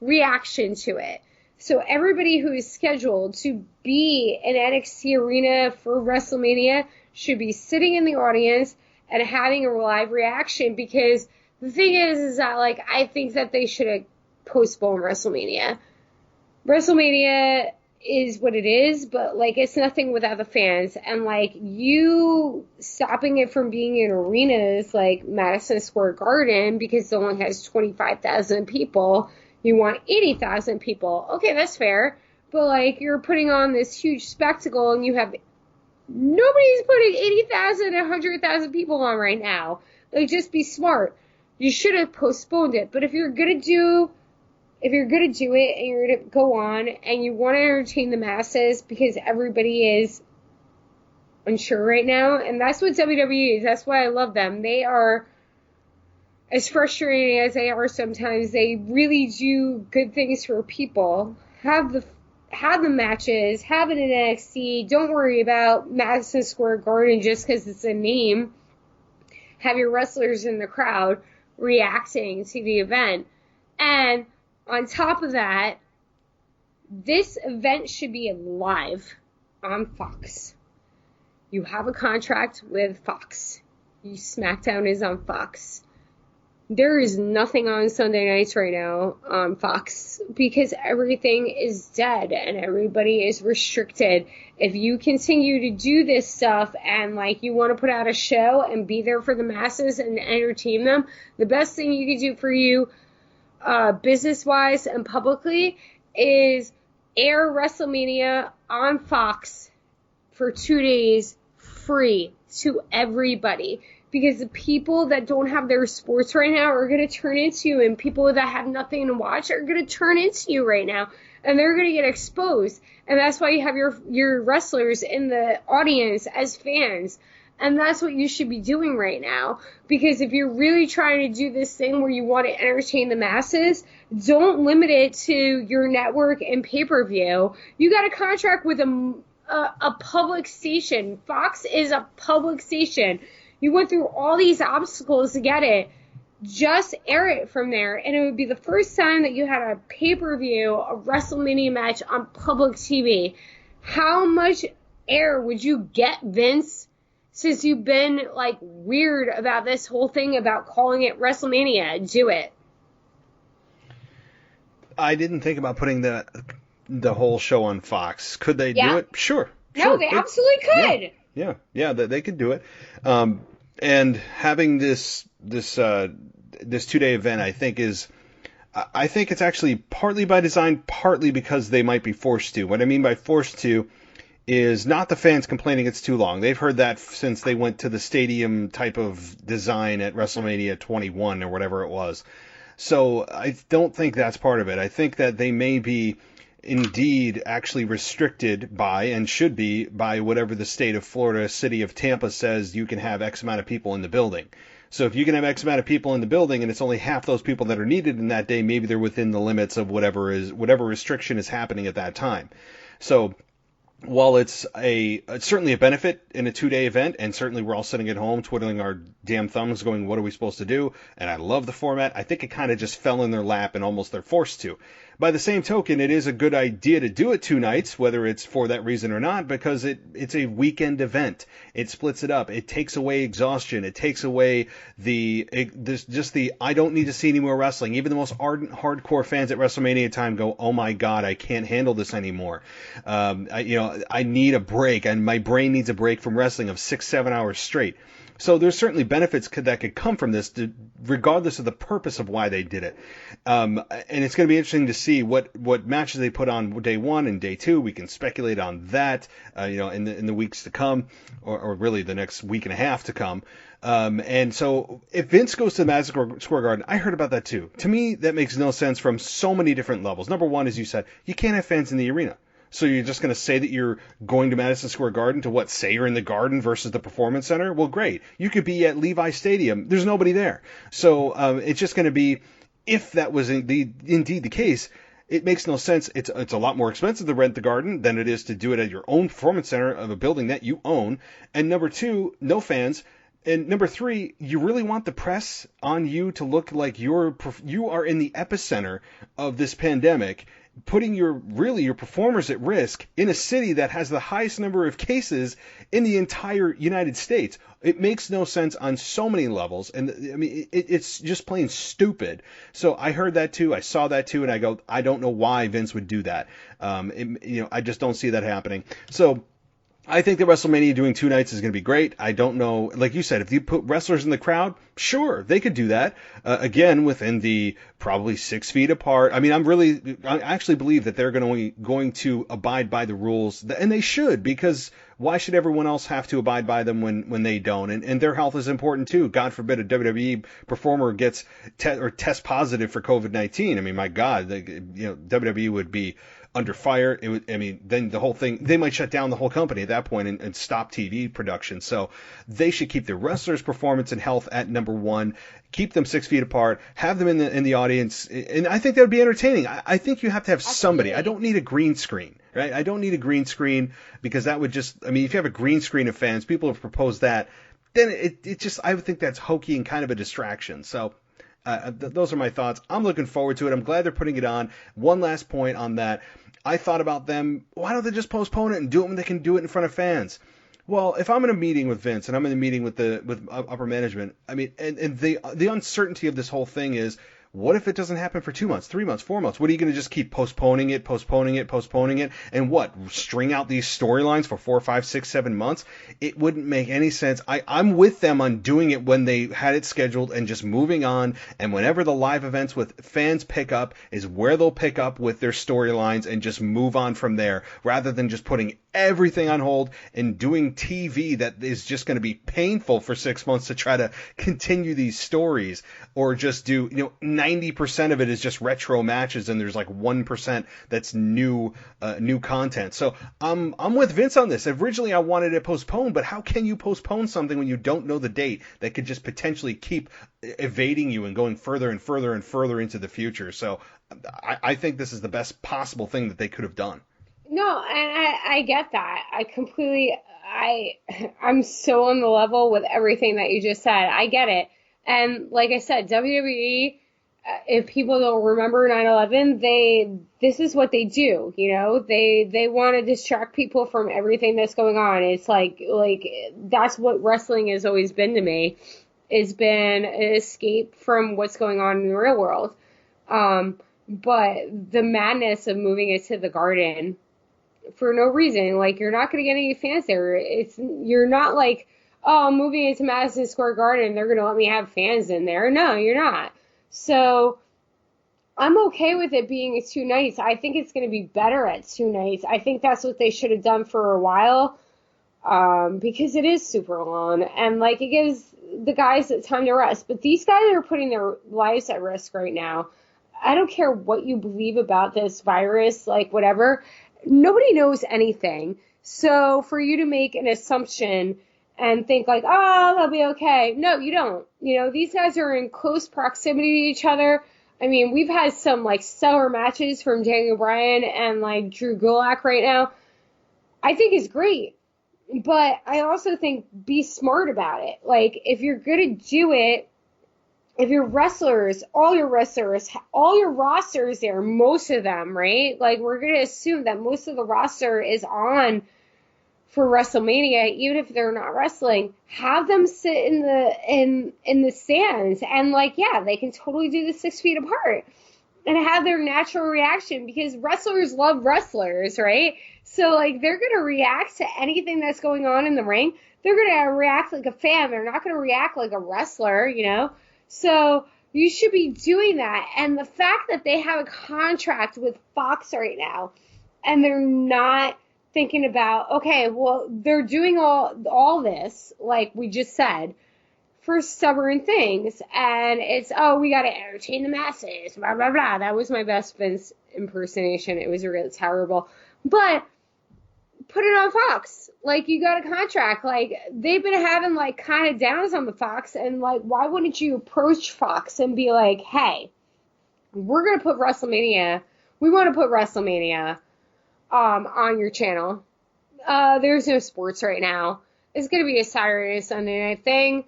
reaction to it. So everybody who is scheduled to be in NXT Arena for WrestleMania should be sitting in the audience and having a live reaction, because the thing is that, I think that they should have postponed WrestleMania. WrestleMania is what it is, but, it's nothing without the fans. And, you stopping it from being in arenas like Madison Square Garden because it only has 25,000 people, you want 80,000 people. Okay, that's fair. But, you're putting on this huge spectacle, and you have... Nobody's putting 80,000, 100,000 people on right now. Just be smart. You should have postponed it. But if you're going to do it and you're going to go on and you want to entertain the masses, because everybody is unsure right now, and that's what WWE is. That's why I love them. They are, as frustrating as they are sometimes, they really do good things for people. Have the matches, have it in NXT. Don't worry about Madison Square Garden just because it's a name. Have your wrestlers in the crowd reacting to the event. And on top of that, this event should be live on Fox. You have a contract with Fox. Smackdown is on Fox. There is nothing on Sunday nights right now on Fox because everything is dead and everybody is restricted. If you continue to do this stuff and you want to put out a show and be there for the masses and entertain them, the best thing you can do for you business-wise and publicly is air WrestleMania on Fox for 2 days free to everybody. Because the people that don't have their sports right now are going to turn into you, and people that have nothing to watch are going to turn into you right now, and they're going to get exposed. And that's why you have your wrestlers in the audience as fans. And that's what you should be doing right now. Because if you're really trying to do this thing where you want to entertain the masses, don't limit it to your network and pay-per-view. You got a contract with a public station. Fox is a public station. You went through all these obstacles to get it. Just air it from there. And it would be the first time that you had a pay-per-view, a WrestleMania match on public TV. How much air would you get, Vince, since you've been, like, weird about this whole thing about calling it WrestleMania? Do it. I didn't think about putting the whole show on Fox. Could they do it? Sure. No, they absolutely could. Yeah, they could do it. And having this 2-day event, I think it's actually partly by design, partly because they might be forced to. What I mean by forced to is not the fans complaining it's too long. They've heard that since they went to the stadium type of design at WrestleMania 21 or whatever it was. So I don't think that's part of it. I think that they may be indeed actually restricted by, and should be, by whatever the state of Florida, city of Tampa says you can have X amount of people in the building. So if you can have X amount of people in the building and it's only half those people that are needed in that day, maybe they're within the limits of whatever restriction is happening at that time. So while it's certainly a benefit in a 2-day event, and certainly we're all sitting at home twiddling our damn thumbs going, what are we supposed to do? And I love the format. I think it kind of just fell in their lap and almost they're forced to. By the same token, it is a good idea to do it 2 nights, whether it's for that reason or not, because it's a weekend event. It splits it up. It takes away exhaustion. It takes away I don't need to see any more wrestling. Even the most ardent, hardcore fans at WrestleMania time go, oh my God, I can't handle this anymore. I need a break, and my brain needs a break from wrestling of 6-7 hours straight. So there's certainly benefits that could come from this, regardless of the purpose of why they did it. And it's going to be interesting to see what matches they put on day 1 and day 2. We can speculate on that, in the weeks to come, or really the next week and a half to come. And so if Vince goes to the Madison Square Garden, I heard about that too. To me, that makes no sense from so many different levels. Number one, as you said, you can't have fans in the arena. So you're just going to say that you're going to Madison Square Garden to say you're in the Garden versus the Performance Center? Well, great. You could be at Levi Stadium. There's nobody there. So it's just going to be, if that was indeed the case, it makes no sense. It's a lot more expensive to rent the Garden than it is to do it at your own Performance Center of a building that you own. And number two, no fans. And number three, you really want the press on you to look like you are in the epicenter of this pandemic, putting your performers at risk in a city that has the highest number of cases in the entire United States. It makes no sense on so many levels, and I mean it's just plain stupid. So I heard that too, I saw that too, and I go, I don't know why Vince would do that. I just don't see that happening. So I think that WrestleMania doing 2 nights is going to be great. I don't know, like you said, if you put wrestlers in the crowd, sure, they could do that. Again, within the probably 6 feet apart. I mean, I actually believe that they're going to abide by the rules, and they should, because why should everyone else have to abide by them when they don't? And their health is important too. God forbid a WWE performer gets test positive for COVID-19. I mean, my God, WWE would be under fire. Then the whole thing, they might shut down the whole company at that point and stop TV production. So they should keep the wrestlers' performance and health at number one. Keep them 6 feet apart. Have them in the audience, and I think that would be entertaining. I think you have to have somebody. I don't need a green screen, right? I don't need a green screen, because that would just, if you have a green screen of fans, people have proposed that, then it just, I would think that's hokey and kind of a distraction. So those are my thoughts. I'm looking forward to it. I'm glad they're putting it on. One last point on that. I thought about them, why don't they just postpone it and do it when they can do it in front of fans? Well, if I'm in a meeting with Vince and I'm in a meeting with upper management, and the uncertainty of this whole thing is, what if it doesn't happen for 2 months, 3 months, 4 months? What are you going to just keep postponing it, and what, string out these storylines for 4, 5, 6, 7 months? It wouldn't make any sense. I'm with them on doing it when they had it scheduled and just moving on, and whenever the live events with fans pick up is where they'll pick up with their storylines and just move on from there, rather than just putting everything on hold and doing TV that is just going to be painful for 6 months to try to continue these stories, or just do, 90% of it is just retro matches and there's like 1% that's new content. So I'm with Vince on this. Originally I wanted it postponed, but how can you postpone something when you don't know the date that could just potentially keep evading you and going further and further and further into the future? So I think this is the best possible thing that they could have done. No, and I get that. I'm so on the level with everything that you just said. I get it. And like I said, WWE, if people don't remember 9/11, this is what they do, you know? They want to distract people from everything that's going on. It's like that's what wrestling has always been to me. It's been an escape from what's going on in the real world. But the madness of moving it to the Garden for no reason, like, you're not going to get any fans there. You're not like, oh, I'm moving it to Madison Square Garden, they're going to let me have fans in there. No, you're not. So I'm okay with it being 2 nights. I think it's going to be better at 2 nights. I think that's what they should have done for a while, because it is super long, and like, it gives the guys time to rest. But these guys are putting their lives at risk right now. I don't care what you believe about this virus, like, whatever. Nobody knows anything. So for you to make an assumption and think like, oh, they'll be okay. No, you don't. You know, these guys are in close proximity to each other. I mean, we've had some like stellar matches from Daniel Bryan and like Drew Gulak right now. I think it's great. But I also think be smart about it. Like, if you're going to do it, if your wrestlers, all your rosters there, most of them, right? Like, we're going to assume that most of the roster is on for WrestleMania, even if they're not wrestling. Have them sit in the stands, and like, yeah, they can totally do the 6 feet apart and have their natural reaction, because wrestlers love wrestlers, right? So like, they're going to react to anything that's going on in the ring. They're going to react like a fan. They're not going to react like a wrestler, you know? So you should be doing that. And the fact that they have a contract with Fox right now, and they're not thinking about, okay, well, they're doing all this, like we just said, for stubborn things. And it's, oh, we got to entertain the masses, blah, blah, blah. That was my best Vince impersonation. It was really terrible. But put it on Fox. Like, you got a contract. Like, they've been having, like, kind of downs on the Fox, and, like, why wouldn't you approach Fox and be like, hey, we're going to put WrestleMania, we want to put WrestleMania on your channel. There's no sports right now. It's going to be a Saturday and Sunday night thing.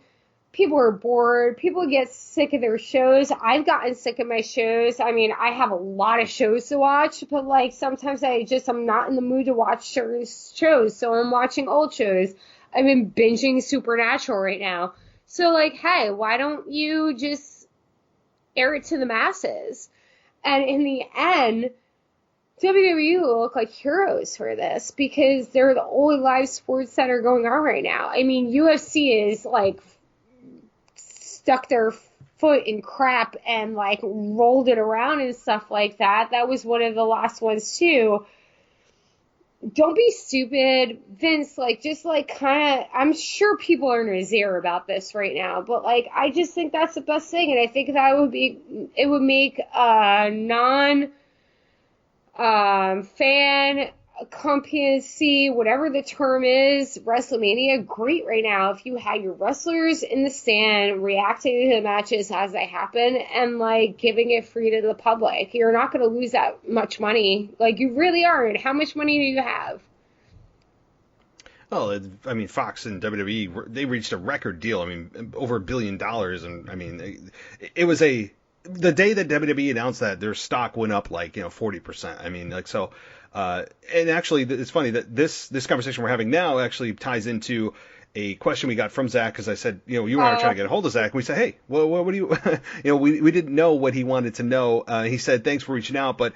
People are bored. People get sick of their shows. I've gotten sick of my shows. I mean, I have a lot of shows to watch, but like, sometimes I'm not in the mood to watch certain shows, so I'm watching old shows. I've been binging Supernatural right now. So like, hey, why don't you just air it to the masses? And in the end, WWE will look like heroes for this, because they're the only live sports that are going on right now. I mean, UFC is like stuck their foot in crap and like rolled it around and stuff like that. That was one of the last ones too. Don't be stupid, Vince. Like, just like kind of, I'm sure people are in his ear about this right now, but like, I just think that's the best thing. And I think that it would make fan competency, whatever the term is, WrestleMania, great right now. If you had your wrestlers in the stand reacting to the matches as they happen and like giving it free to the public, you're not going to lose that much money. Like, you really aren't. How much money do you have? Oh, I mean, Fox and WWE, they reached a record deal. I mean, over $1 billion. And I mean, it was the day that WWE announced that, their stock went up like, 40%. I mean, like, so, and actually it's funny that this conversation we're having now actually ties into a question we got from Zach, because I said, you and I were trying to get a hold of Zach, and we said, hey, well, what do you, we didn't know what he wanted to know. He said, thanks for reaching out, but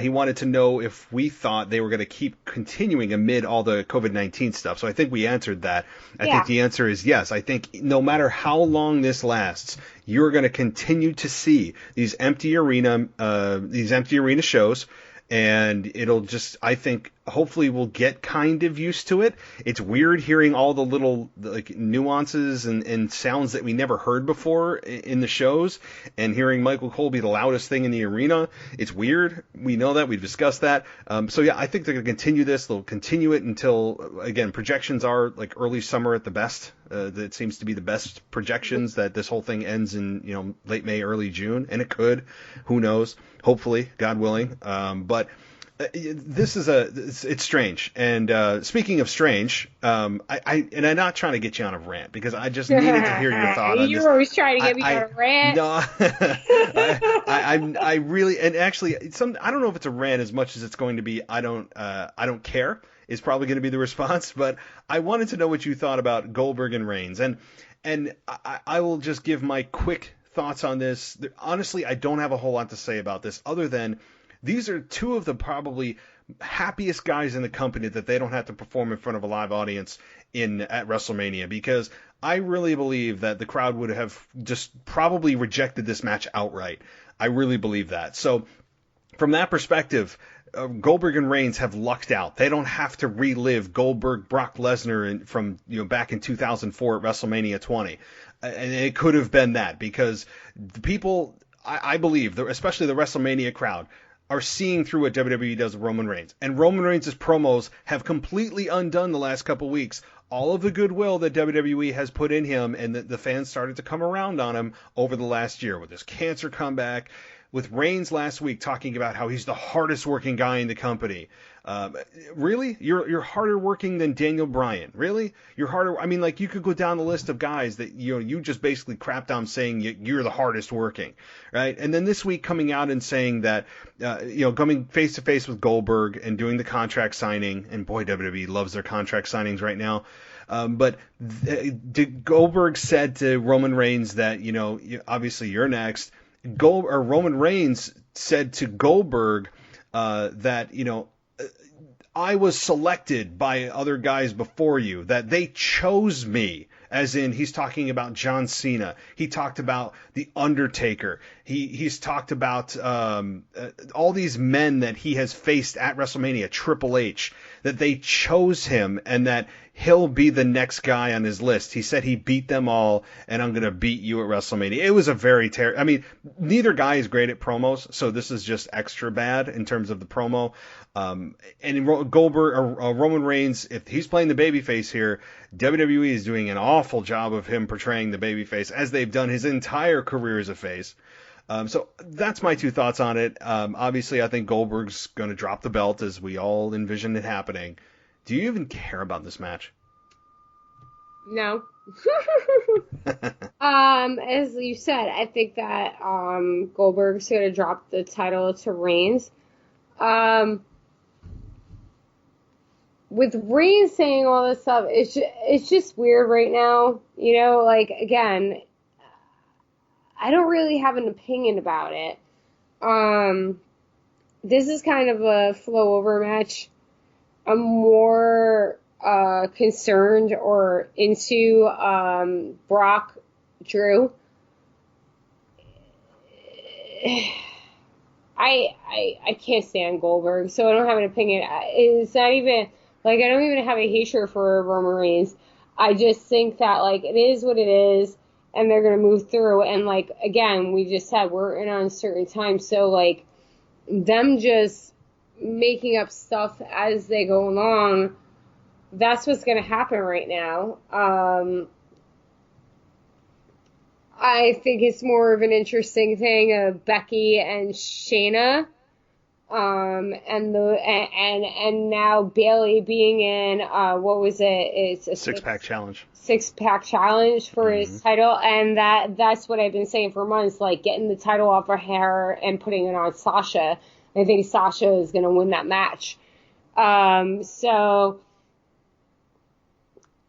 he wanted to know if we thought they were going to keep continuing amid all the COVID-19 stuff. So I think we answered that. I think the answer is yes. I think no matter how long this lasts, you're going to continue to see these empty arena shows. And it'll just, I think, hopefully we'll get kind of used to it. It's weird hearing all the little like nuances and sounds that we never heard before in the shows, and hearing Michael Cole be the loudest thing in the arena. It's weird. We know that. We've discussed that. So yeah, I think they're going to continue this. They'll continue it until, again, projections are like early summer at the best. That seems to be the best projections, that this whole thing ends in, late May, early June, and it could. Who knows? Hopefully, God willing. But This is it's strange. And speaking of strange, I'm not trying to get you on a rant because I just needed to hear your thought on this. You're always trying to get me on a rant. No, I really, and actually, I don't know if it's a rant as much as it's going to be. I don't care is probably going to be the response. But I wanted to know what you thought about Goldberg and Reigns, and I will just give my quick thoughts on this. Honestly, I don't have a whole lot to say about this other than these are two of the probably happiest guys in the company that they don't have to perform in front of a live audience at WrestleMania, because I really believe that the crowd would have just probably rejected this match outright. I really believe that. So from that perspective, Goldberg and Reigns have lucked out. They don't have to relive Goldberg, Brock Lesnar from back in 2004 at WrestleMania 20. And it could have been that, because the people, I believe, especially the WrestleMania crowd, are seeing through what WWE does with Roman Reigns. And Roman Reigns' promos have completely undone the last couple weeks all of the goodwill that WWE has put in him, and that the fans started to come around on him over the last year with his cancer comeback, with Reigns last week talking about how he's the hardest working guy in the company. Really? You're harder working than Daniel Bryan? Really? You're harder? I mean, like, you could go down the list of guys that you just basically crapped on saying you're the hardest working, right? And then this week coming out and saying that, coming face to face with Goldberg and doing the contract signing, and boy, WWE loves their contract signings right now. But Goldberg said to Roman Reigns that, obviously you're next. Roman Reigns said to Goldberg that, I was selected by other guys before you, that they chose me, as in he's talking about John Cena. He talked about the Undertaker. He's talked about all these men that he has faced at WrestleMania, Triple H, that they chose him and that he'll be the next guy on his list. He said he beat them all, and I'm going to beat you at WrestleMania. It was a very I mean, neither guy is great at promos, so this is just extra bad in terms of the promo. And Goldberg or Roman Reigns, if he's playing the babyface here, WWE is doing an awful job of him portraying the babyface, as they've done his entire career as a face. So that's my two thoughts on it. Obviously, I think Goldberg's going to drop the belt, as we all envision it happening. Do you even care about this match? No. As you said, I think that Goldberg's going to drop the title to Reigns. With Reigns saying all this stuff, it's just weird right now. Again, I don't really have an opinion about it. This is kind of a flow over match. I'm more concerned or into Brock Drew. I can't stand Goldberg, so I don't have an opinion. It's not even I don't even have a hatred for Roman Reigns. I just think that it is what it is, and they're gonna move through. And again, we just said we're in uncertain times, so them just making up stuff as they go along, that's what's going to happen right now. I think it's more of an interesting thing of Becky and Shayna, and now Bayley being in what was it? It's a six-pack challenge. Six-pack challenge for his title, and that's what I've been saying for months, getting the title off her hair and putting it on Sasha. I think Sasha is going to win that match. So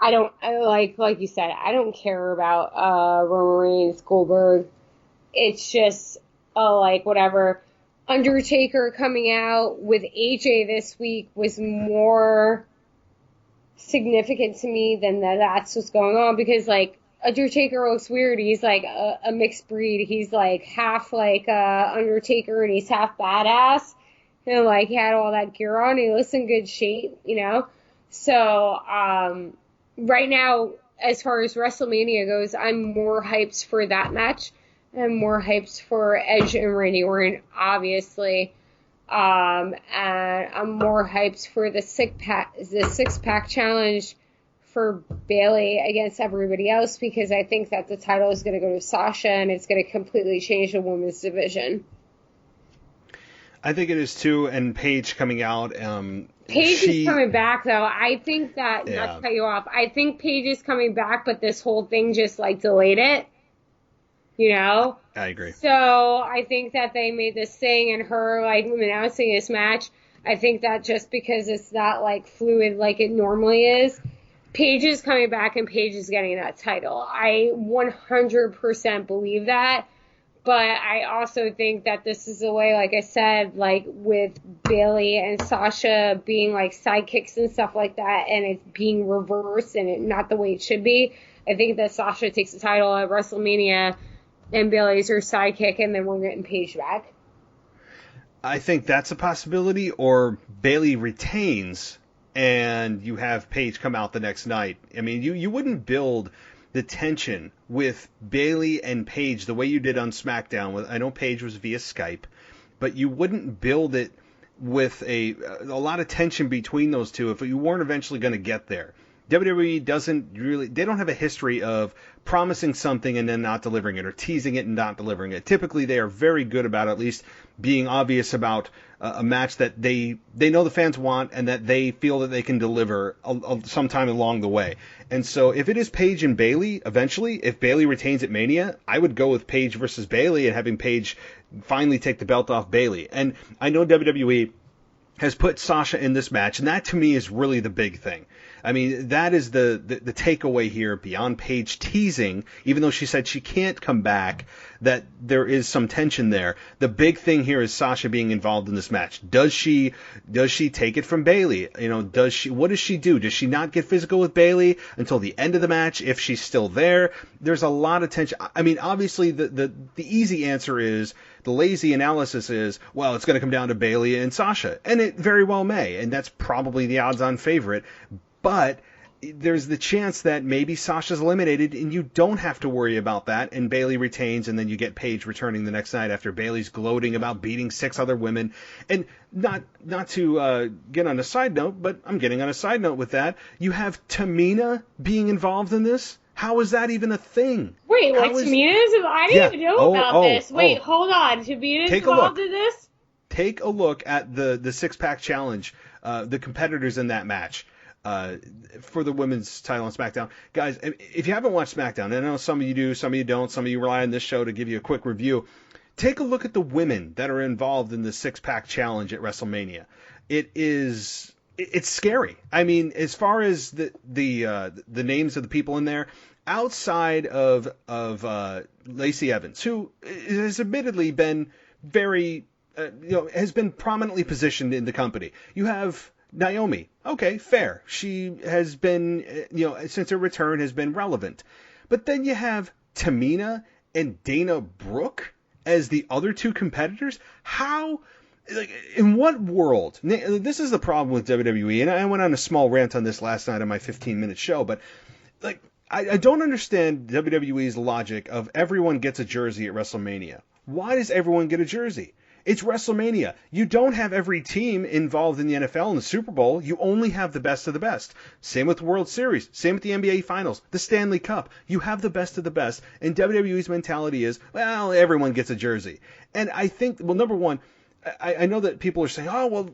I don't, like you said, I don't care about Roman Reigns, Goldberg. It's just, whatever. Undertaker coming out with AJ this week was more significant to me than that's what's going on, because Undertaker looks weird. He's a mixed breed. He's half Undertaker and he's half badass. And he had all that gear on. He looks in good shape, So right now, as far as WrestleMania goes, I'm more hyped for that match. I'm more hyped for Edge and Randy Orton, obviously. And I'm more hyped for the six-pack challenge for Bayley against everybody else, because I think that the title is going to go to Sasha, and it's going to completely change the women's division. I think it is too, and Paige coming out. Paige is coming back, though. I think that, Yeah. not to cut you off, I think Paige is coming back, but this whole thing just, like, delayed it. You know? I agree. So I think that they made this thing and her, like, announcing this match. I think that just because it's not, like, fluid like it normally is, Paige is coming back and Paige is getting that title. I 100% believe that. But I also think that this is a way, like I said, like with Bayley and Sasha being like sidekicks and stuff like that, and it's being reversed and not the way it should be. I think that Sasha takes the title at WrestleMania and Bayley's her sidekick, and then we're getting Paige back. I think that's a possibility, or Bayley retains and you have Paige come out the next night. I mean, you wouldn't build the tension with Bayley and Paige the way you did on SmackDown. I know Paige was via Skype, but you wouldn't build it with a lot of tension between those two if you weren't eventually going to get there. WWE they don't have a history of promising something and then not delivering it, or teasing it and not delivering it. Typically, they are very good about at least being obvious about a match that they know the fans want and that they feel that they can deliver sometime along the way. And so if it is Paige and Bayley, eventually, if Bayley retains at Mania, I would go with Paige versus Bayley and having Paige finally take the belt off Bayley. And I know WWE has put Sasha in this match, and that to me is really the big thing. I mean, that is the takeaway here beyond Paige teasing, even though she said she can't come back, that there is some tension there. The big thing here is Sasha being involved in this match. Does she take it from Bayley? You know, what does she do? Does she not get physical with Bayley until the end of the match if she's still there? There's a lot of tension. I mean, obviously the easy answer is, the lazy analysis is, well, it's going to come down to Bayley and Sasha, and it very well may, and that's probably the odds-on favorite. But there's the chance that maybe Sasha's eliminated and you don't have to worry about that, and Bayley retains, and then you get Paige returning the next night after Bayley's gloating about beating 6 other women. And not to get on a side note, but I'm getting on a side note with that. You have Tamina being involved in this. How is that even a thing? Wait, Tamina's? I didn't even know about this. Wait, hold on. Tamina's involved in this? Take a look at the six-pack challenge, the competitors in that match. For the women's title on SmackDown. Guys, if you haven't watched SmackDown, and I know some of you do, some of you don't, some of you rely on this show to give you a quick review, take a look at the women that are involved in the six-pack challenge at WrestleMania. It's scary. I mean, as far as the names of the people in there, outside of Lacey Evans, who has admittedly been very, has been prominently positioned in the company. You have Naomi. Okay, fair. She has been, since her return has been relevant. But then you have Tamina and Dana Brooke as the other two competitors. How, in what world? This is the problem with WWE, and I went on a small rant on this last night on my 15-minute show, but I don't understand WWE's logic of everyone gets a jersey at WrestleMania. Why does everyone get a jersey? It's WrestleMania. You don't have every team involved in the NFL and the Super Bowl. You only have the best of the best. Same with the World Series. Same with the NBA Finals. The Stanley Cup. You have the best of the best. And WWE's mentality is, well, everyone gets a jersey. And I think, well, number one, I know that people are saying, oh, well,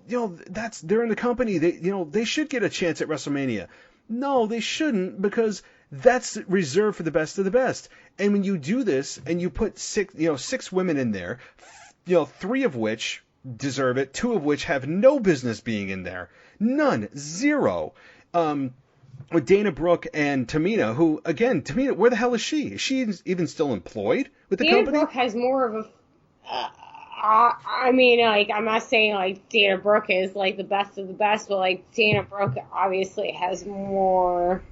they're in the company. They should get a chance at WrestleMania. No, they shouldn't, because that's reserved for the best of the best. And when you do this and you put six women in there, 3 of which deserve it, 2 of which have no business being in there. None. 0. With Dana Brooke and Tamina, who, again, where the hell is she? Is she even still employed with the company? Dana Brooke has more of a... I'm not saying, Dana Brooke is, the best of the best, but, Dana Brooke obviously has more...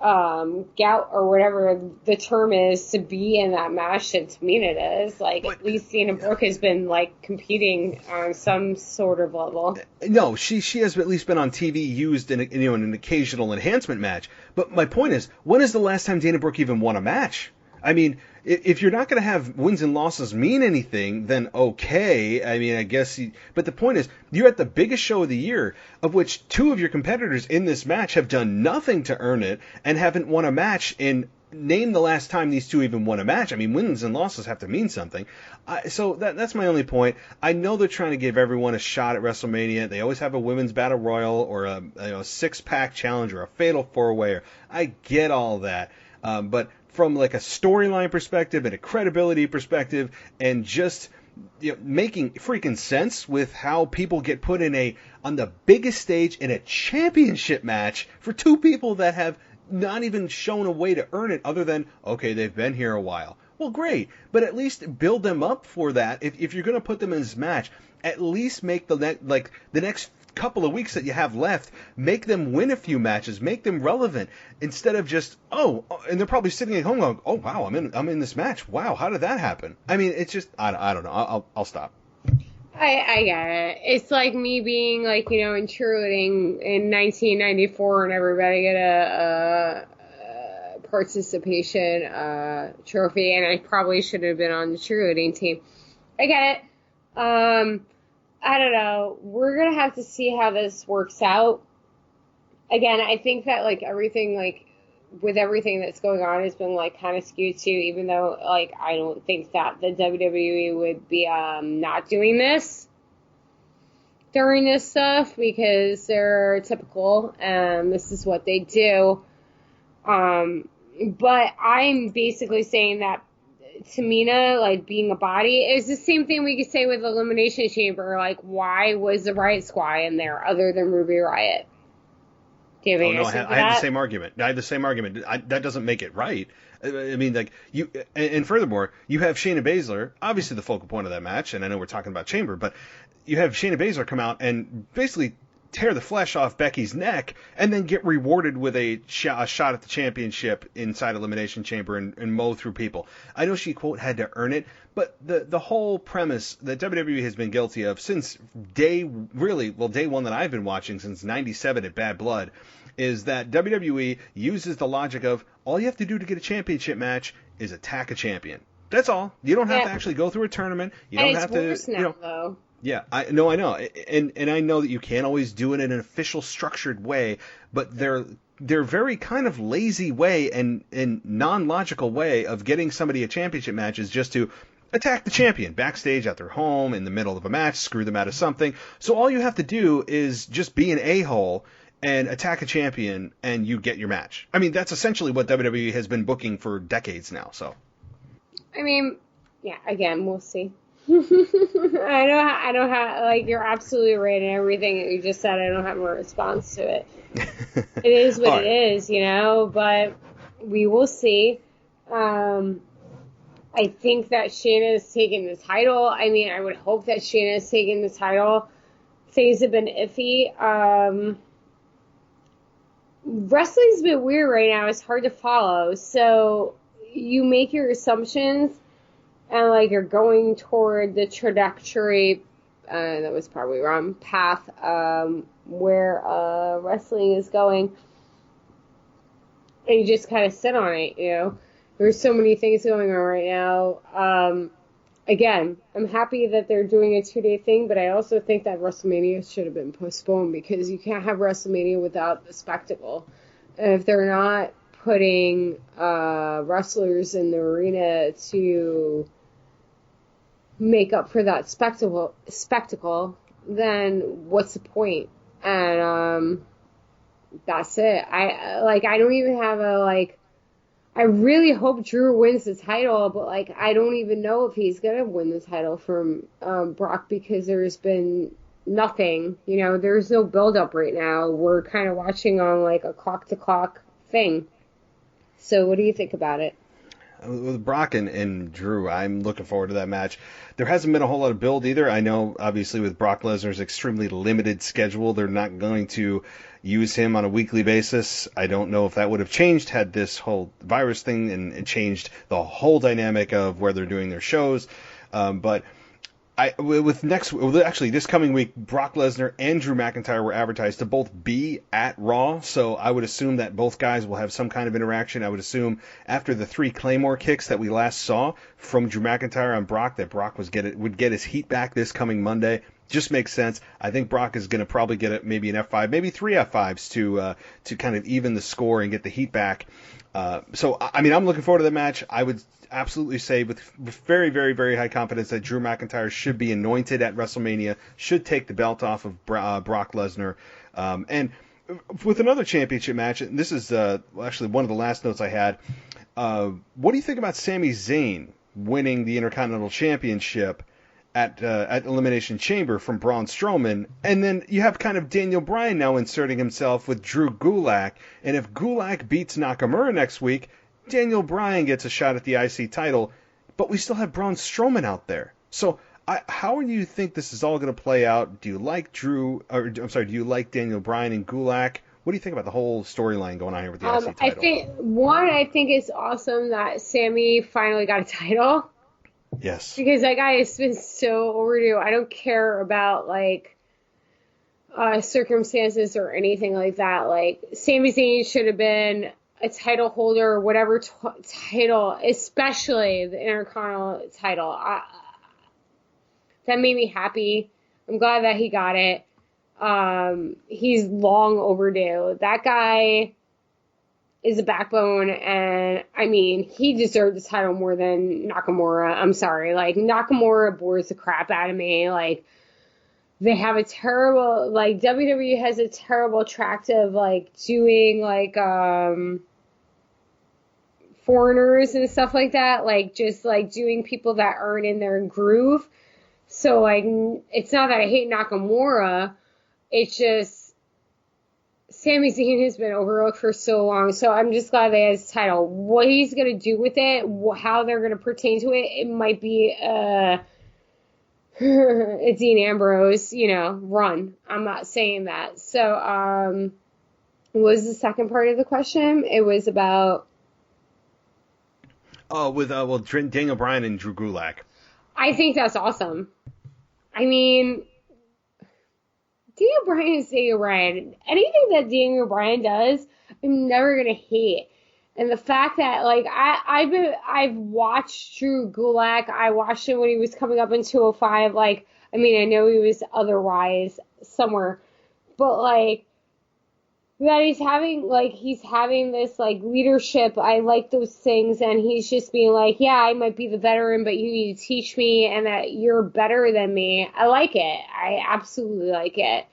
gout or whatever the term is to be in that match than Tamina does. At least Dana Brooke has been competing on some sort of level. No, she has at least been on TV used in an occasional enhancement match. But my point is, when is the last time Dana Brooke even won a match? I mean, if you're not going to have wins and losses mean anything, then okay. I mean, I guess. But the point is, you're at the biggest show of the year, of which 2 of your competitors in this match have done nothing to earn it and haven't won a match in name the last time these two even won a match. I mean, wins and losses have to mean something. So that's my only point. I know they're trying to give everyone a shot at WrestleMania. They always have a women's battle royal or a six-pack challenge or a fatal four-way. I get all that. But from like a storyline perspective and a credibility perspective and just making freaking sense with how people get put on the biggest stage in a championship match for two people that have not even shown a way to earn it other than, okay, they've been here a while. Well, great, but at least build them up for that. If you're going to put them in this match, at least make the next couple of weeks that you have left, make them win a few matches, make them relevant, instead of just, and they're probably sitting at home going, oh, wow, I'm in this match. Wow, how did that happen? I mean, it's just, I don't know. I'll stop. I get it. It's like me being like, in cheerleading in 1994 and everybody get a participation trophy, and I probably should have been on the cheerleading team. I get it. I don't know. We're going to have to see how this works out. Again, I think that everything with everything that's going on has been kind of skewed too, even though I don't think that the WWE would be not doing this during this stuff because they're typical and this is what they do. But I'm basically saying that Tamina, being a body, is the same thing we could say with Elimination Chamber. Why was the Riot Squad in there other than Ruby Riot? Do you have any answer to that? I have the same argument. That doesn't make it right. I mean, and furthermore, you have Shayna Baszler, obviously the focal point of that match, and I know we're talking about Chamber, but you have Shayna Baszler come out and basically tear the flesh off Becky's neck and then get rewarded with a shot at the championship inside Elimination Chamber and mow through people. I know she, quote, had to earn it, but the whole premise that WWE has been guilty of since day one that I've been watching, since 97 at Bad Blood, is that WWE uses the logic of all you have to do to get a championship match is attack a champion. That's all. You don't have to actually go through a tournament. You don't have to, though. Yeah, I know, and I know that you can't always do it in an official, structured way, but they're very kind of lazy way and non-logical way of getting somebody a championship match is just to attack the champion backstage at their home in the middle of a match, screw them out of something. So all you have to do is just be an a-hole and attack a champion, and you get your match. I mean, that's essentially what WWE has been booking for decades now. So, I mean, yeah, again, we'll see. I don't have, you're absolutely right in everything that you just said. I don't have a response to it. It is what it is, but we will see. I think that Shayna is taking the title. I mean, I would hope that Shayna is taking the title. Things have been iffy. Wrestling's been weird right now. It's hard to follow. So you make your assumptions and you're going toward the trajectory, that was probably wrong, path, where wrestling is going. And you just kind of sit on it, There's so many things going on right now. Again, I'm happy that they're doing a 2-day thing, but I also think that WrestleMania should have been postponed because you can't have WrestleMania without the spectacle. And if they're not putting wrestlers in the arena to make up for that spectacle, then what's the point? And that's it. I don't even have I really hope Drew wins the title, but I don't even know if he's gonna win the title from Brock because there's been nothing. There's no build up right now. We're kind of watching on a clock to clock thing. So what do you think about it? With Brock and Drew, I'm looking forward to that match. There hasn't been a whole lot of build either. I know, obviously, with Brock Lesnar's extremely limited schedule, they're not going to use him on a weekly basis. I don't know if that would have changed had this whole virus thing and changed the whole dynamic of where they're doing their shows. But this coming week, Brock Lesnar and Drew McIntyre were advertised to both be at Raw, so I would assume that both guys will have some kind of interaction. I would assume after the 3 Claymore kicks that we last saw from Drew McIntyre on Brock, that Brock would get his heat back this coming Monday. just makes sense. I think Brock is going to probably get maybe an F5, maybe 3 F5s to kind of even the score and get the heat back. So, I mean, I'm looking forward to the match. I would absolutely say with very, very, very high confidence that Drew McIntyre should be anointed at WrestleMania, should take the belt off of Brock Lesnar. And with another championship match, and this is actually one of the last notes I had, what do you think about Sami Zayn winning the Intercontinental Championship at Elimination Chamber from Braun Strowman? And then you have kind of Daniel Bryan now inserting himself with Drew Gulak, and if Gulak beats Nakamura next week, Daniel Bryan gets a shot at the IC title, but we still have Braun Strowman out there. So how do you think this is all going to play out? Do you like do you like Daniel Bryan and Gulak? What do you think about the whole storyline going on here with the IC title? I think it's awesome that Sammy finally got a title. Yes. Because that guy has been so overdue. I don't care about, like, circumstances or anything like that. Like, Sami Zayn should have been a title holder, whatever title, especially the Intercontinental title. That made me happy. I'm glad that he got it. He's long overdue. That guy is a backbone, and I mean, he deserved the title more than Nakamura. I'm sorry. Like, Nakamura bores the crap out of me. Like, they have a terrible, like, WWE has a terrible track of, like, doing, like, foreigners and stuff like that. Like, just, like, doing people that aren't in their groove. So, like, it's not that I hate Nakamura. It's just, Sami Zayn has been overlooked for so long, so I'm just glad they had his title. What he's going to do with it, how they're going to pertain to it, it might be a Dean Ambrose, run. I'm not saying that. So, what was the second part of the question? It was about... Daniel Bryan and Drew Gulak. I think that's awesome. I mean... Daniel Bryan is Daniel Bryan. Anything that Daniel Bryan does, I'm never gonna hate. And the fact that, like, I've watched Drew Gulak. I watched him when he was coming up in 205. Like, I mean, I know he was otherwise somewhere, but like that he's having this like leadership. I like those things, and he's just being like, yeah, I might be the veteran, but you need to teach me, and that you're better than me. I like it. I absolutely like it.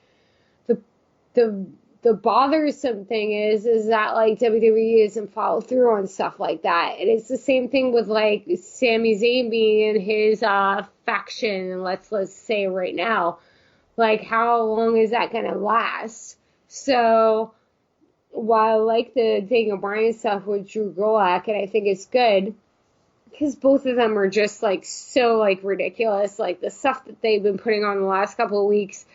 The bothersome thing is that, like, WWE doesn't follow through on stuff like that. And it's the same thing with, like, Sami Zayn being in his faction, let's say right now. Like, how long is that going to last? So, while I like the Daniel Bryan stuff with Drew Gulak, and I think it's good, because both of them are just, like, so, like, ridiculous. Like, the stuff that they've been putting on the last couple of weeks,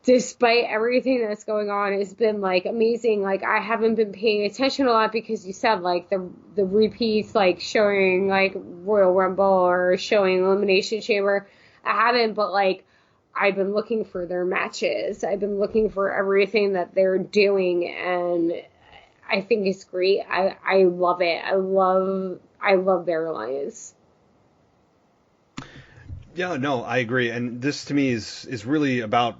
despite everything that's going on, has been, like, amazing. Like, I haven't been paying attention a lot because you said, like, the repeats, like, showing, like, Royal Rumble or showing Elimination Chamber. I haven't, but, like, I've been looking for their matches. I've been looking for everything that they're doing, and I think it's great. I love it. I love their alliance. Yeah, no, I agree. And this to me is really about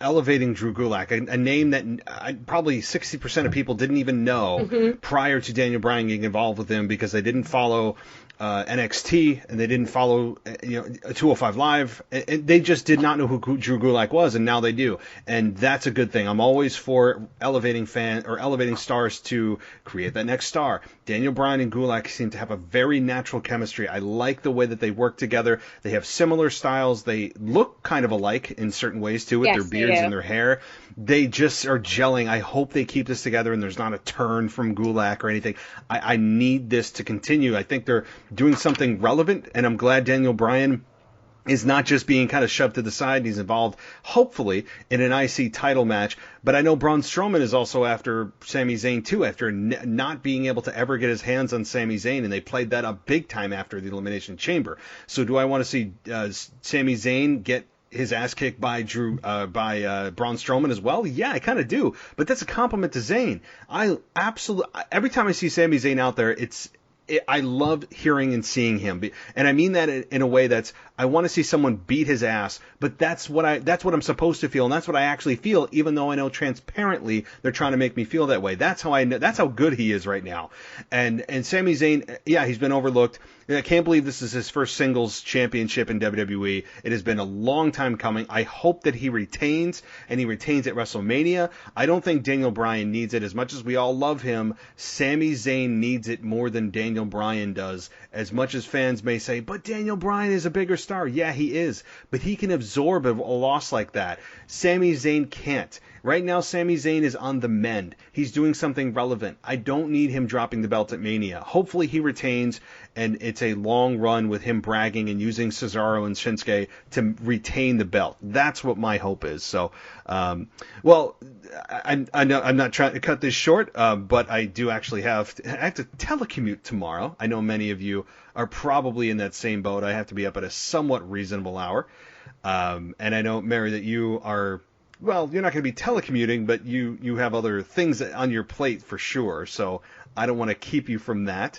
elevating Drew Gulak, a name that probably 60% of people didn't even know prior to Daniel Bryan getting involved with him, because they didn't follow NXT and they didn't follow 205 Live. And they just did not know who Drew Gulak was, and now they do. And that's a good thing. I'm always for elevating stars to create that next star. Daniel Bryan and Gulak seem to have a very natural chemistry. I like the way that they work together. They have similar styles. They look kind of alike in certain ways too, with their beards and their hair. They just are gelling. I hope they keep this together and there's not a turn from Gulak or anything. I need this to continue. I think they're doing something relevant, and I'm glad Daniel Bryan is not just being kind of shoved to the side. He's involved, hopefully, in an IC title match. But I know Braun Strowman is also after Sami Zayn, too, after not being able to ever get his hands on Sami Zayn, and they played that up big time after the Elimination Chamber. So do I want to see Sami Zayn get his ass kicked by Braun Strowman as well? Yeah, I kind of do. But that's a compliment to Zayn. Every time I see Sami Zayn out there, I love hearing and seeing him, and I mean that in a way that's I want to see someone beat his ass, but that's what I'm supposed to feel, and that's what I actually feel, even though I know transparently they're trying to make me feel that way. That's how I know. That's how good he is right now. And Sami Zayn, yeah, he's been overlooked. I can't believe this is his first singles championship in WWE. It has been a long time coming. I hope that he retains, and he retains at WrestleMania. I don't think Daniel Bryan needs it as much as we all love him. Sami Zayn needs it more than Daniel Bryan does. As much as fans may say, but Daniel Bryan is a bigger star. Yeah, he is. But he can absorb a loss like that. Sami Zayn can't. Right now, Sami Zayn is on the mend. He's doing something relevant. I don't need him dropping the belt at Mania. Hopefully he retains, and it's a long run with him bragging and using Cesaro and Shinsuke to retain the belt. That's what my hope is. So, well, I'm not trying to cut this short, but I do actually have to telecommute tomorrow. I know many of you are probably in that same boat. I have to be up at a somewhat reasonable hour. And I know, Mary, that you are... Well, you're not going to be telecommuting, but you have other things on your plate for sure. So I don't want to keep you from that.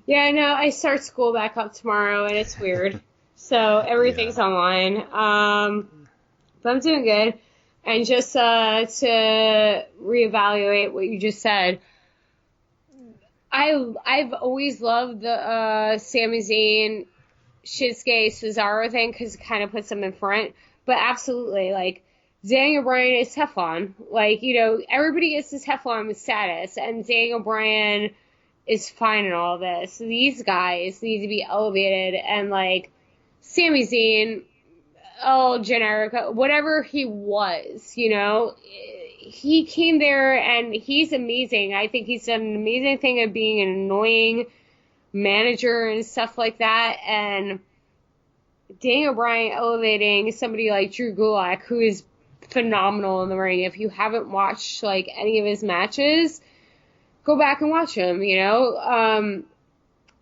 Yeah, no, I start school back up tomorrow, and it's weird. So everything's online. But I'm doing good. And just to reevaluate what you just said, I've always loved the Sami Zayn, Shinsuke, Cesaro thing because it kind of puts them in front. But absolutely, like, Daniel Bryan is Teflon. Like, you know, everybody gets this Teflon status, and Daniel Bryan is fine in all this. These guys need to be elevated, and, like, Sami Zayn, generic, whatever he was, you know, he came there, and he's amazing. I think he's done an amazing thing of being an annoying manager and stuff like that, and... Daniel Bryan elevating somebody like Drew Gulak, who is phenomenal in the ring. If you haven't watched like any of his matches, go back and watch him. You know,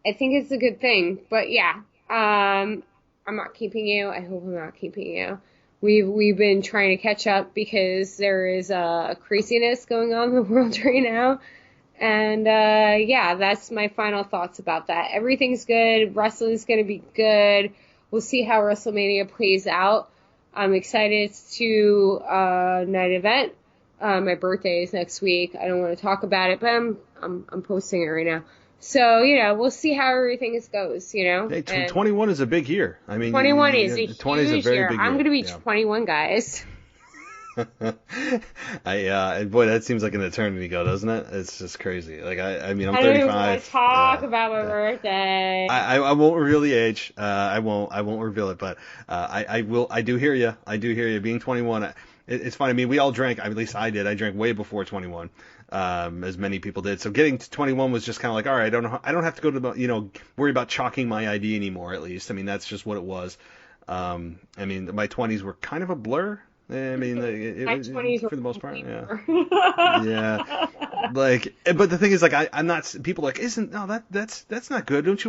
I think it's a good thing. But yeah, I'm not keeping you. I hope I'm not keeping you. We've been trying to catch up because there is a craziness going on in the world right now. And yeah, that's my final thoughts about that. Everything's good. Wrestling's going to be good. We'll see how WrestleMania plays out. I'm excited to night event. My birthday is next week. I don't want to talk about it, but I'm posting it right now. So, you know, we'll see how everything goes, you know. Hey, 21 is a big year. I mean, 21 is a 20 huge is a very year. big I'm year. going to be 21, guys. Boy, that seems like an eternity ago, doesn't it? It's just crazy. Like I mean, I'm 35. I don't even want to talk about my birthday. I won't reveal the age. I won't reveal it, but I will. I do hear you. I do hear you. Being 21, it's funny. I mean, we all drank. At least I did. I drank way before 21, as many people did. So getting to 21 was just kind of like, all right, I don't have to go to the, worry about chalking my ID anymore. At least, I mean, that's just what it was. I mean, my 20s were kind of a blur. I mean, my 20s for the most part, yeah. Yeah. Like, but the thing is, like, I'm not. People are like, that's not good. Don't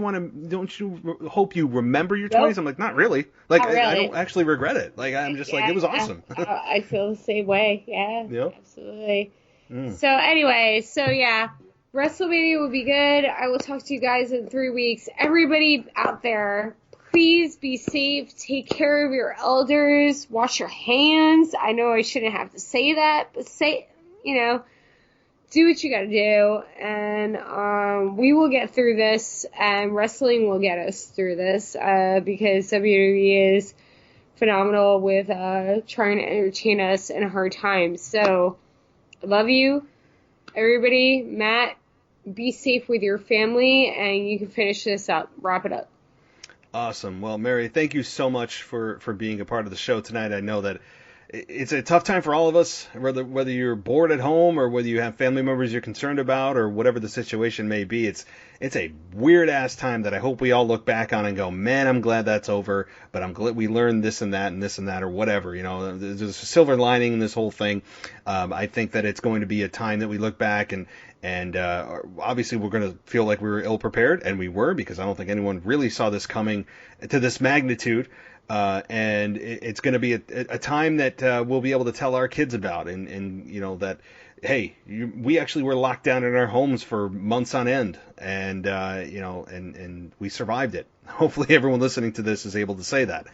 you hope you remember your 20s? I'm like, not really. Like, not really. I don't actually regret it. Like, I'm just like, it was awesome. I feel the same way. Yeah. Yep. Absolutely. So anyway, yeah, WrestleMania will be good. I will talk to you guys in 3 weeks. Everybody out there, please be safe. Take care of your elders. Wash your hands. I know I shouldn't have to say that, but do what you gotta do. And we will get through this, and wrestling will get us through this, because WWE is phenomenal with trying to entertain us in hard times. So, I love you, everybody. Matt, be safe with your family, and you can finish this up. Wrap it up. Awesome. Well, Mary, thank you so much for being a part of the show tonight. I know that it's a tough time for all of us, whether you're bored at home or whether you have family members you're concerned about or whatever the situation may be. It's a weird-ass time that I hope we all look back on and go, man, I'm glad that's over, but I'm glad we learned this and that or whatever. There's a silver lining in this whole thing. I think that it's going to be a time that we look back and obviously we're going to feel like we were ill-prepared, and we were, because I don't think anyone really saw this coming to this magnitude. And it's going to be a time that we'll be able to tell our kids about, and that hey, we actually were locked down in our homes for months on end, and and we survived it. Hopefully everyone listening to this is able to say that.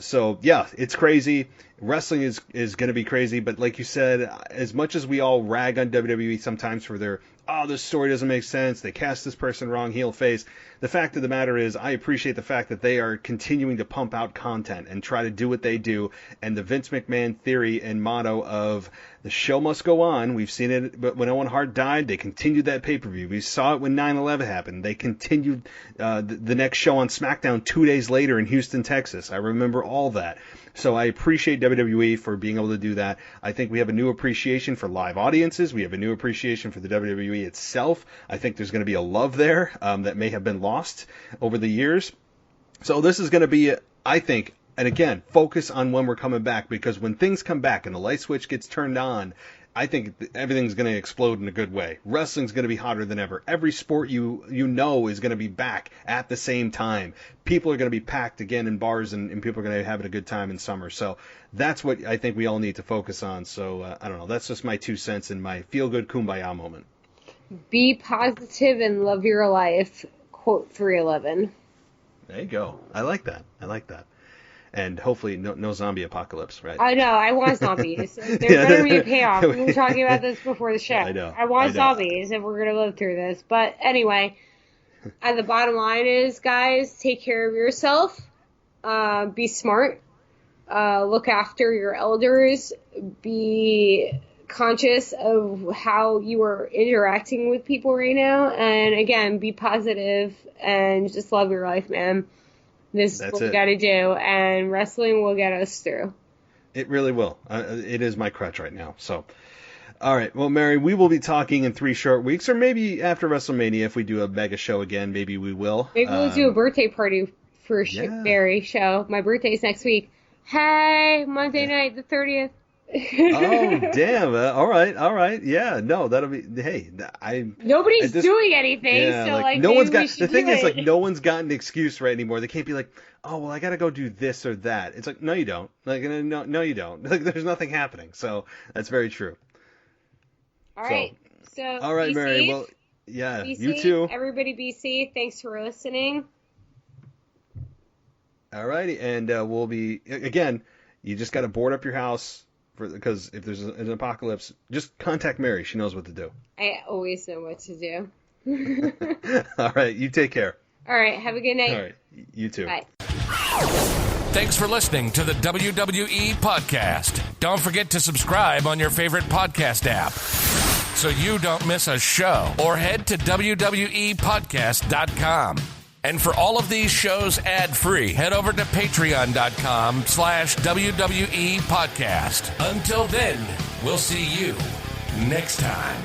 So yeah, it's crazy. Wrestling is going to be crazy, but like you said, as much as we all rag on WWE sometimes for their, this story doesn't make sense, they cast this person wrong, heel face, the fact of the matter is I appreciate the fact that they are continuing to pump out content and try to do what they do, and the Vince McMahon theory and motto of the show must go on. We've seen it, but when Owen Hart died, they continued that pay-per-view. We saw it when 9/11 happened. They continued the next show on Smackdown 2 days later in Houston, Texas. I remember all that. So I appreciate WWE for being able to do that. I think we have a new appreciation for live audiences. We have a new appreciation for the WWE itself. I think there's going to be a love there that may have been lost over the years. So this is going to be, I think, and again, focus on when we're coming back, because when things come back and the light switch gets turned on, I think everything's going to explode in a good way. Wrestling's going to be hotter than ever. Every sport you know is going to be back at the same time. People are going to be packed again in bars, and people are going to be having a good time in summer. So that's what I think we all need to focus on. So I don't know. That's just my 2 cents in my feel-good kumbaya moment. Be positive and love your life. Quote 311. There you go. I like that. And hopefully no zombie apocalypse, right? I know. I want zombies. There better be a payoff. We were talking about this before the show. I know. I want zombies if we're going to live through this. But anyway, the bottom line is, guys, take care of yourself. Be smart. Look after your elders. Be conscious of how you are interacting with people right now. And again, be positive and just love your life, man. This is what we got to do, and wrestling will get us through. It really will. It is my crutch right now. So, all right. Well, Mary, we will be talking in 3 short weeks, or maybe after WrestleMania, if we do a mega show again, maybe we will. Maybe we'll do a birthday party for Mary show. My birthday's next week. Hey, Monday night, the 30th. Oh, damn. All right. Yeah, no, that'll be, hey, nobody's doing anything. Yeah, so like no one's got, the thing is, like, no one's got an excuse right anymore. They can't be like, oh, well, I got to go do this or that. It's like, no, you don't. Like, no, you don't. Like, there's nothing happening. So that's very true. All right. So, all right, Mary. Safe. Well, yeah, be you safe. too. Everybody be safe. Thanks for listening. All righty. And we'll be, again, you just got to board up your house. Because if there's an apocalypse, just contact Mary. She knows what to do. I always know what to do. All right. You take care. All right. Have a good night. All right. You too. Bye. Thanks for listening to the WWE Podcast. Don't forget to subscribe on your favorite podcast app so you don't miss a show, or head to WWEpodcast.com. And for all of these shows ad-free, head over to patreon.com/WWE Podcast. Until then, we'll see you next time.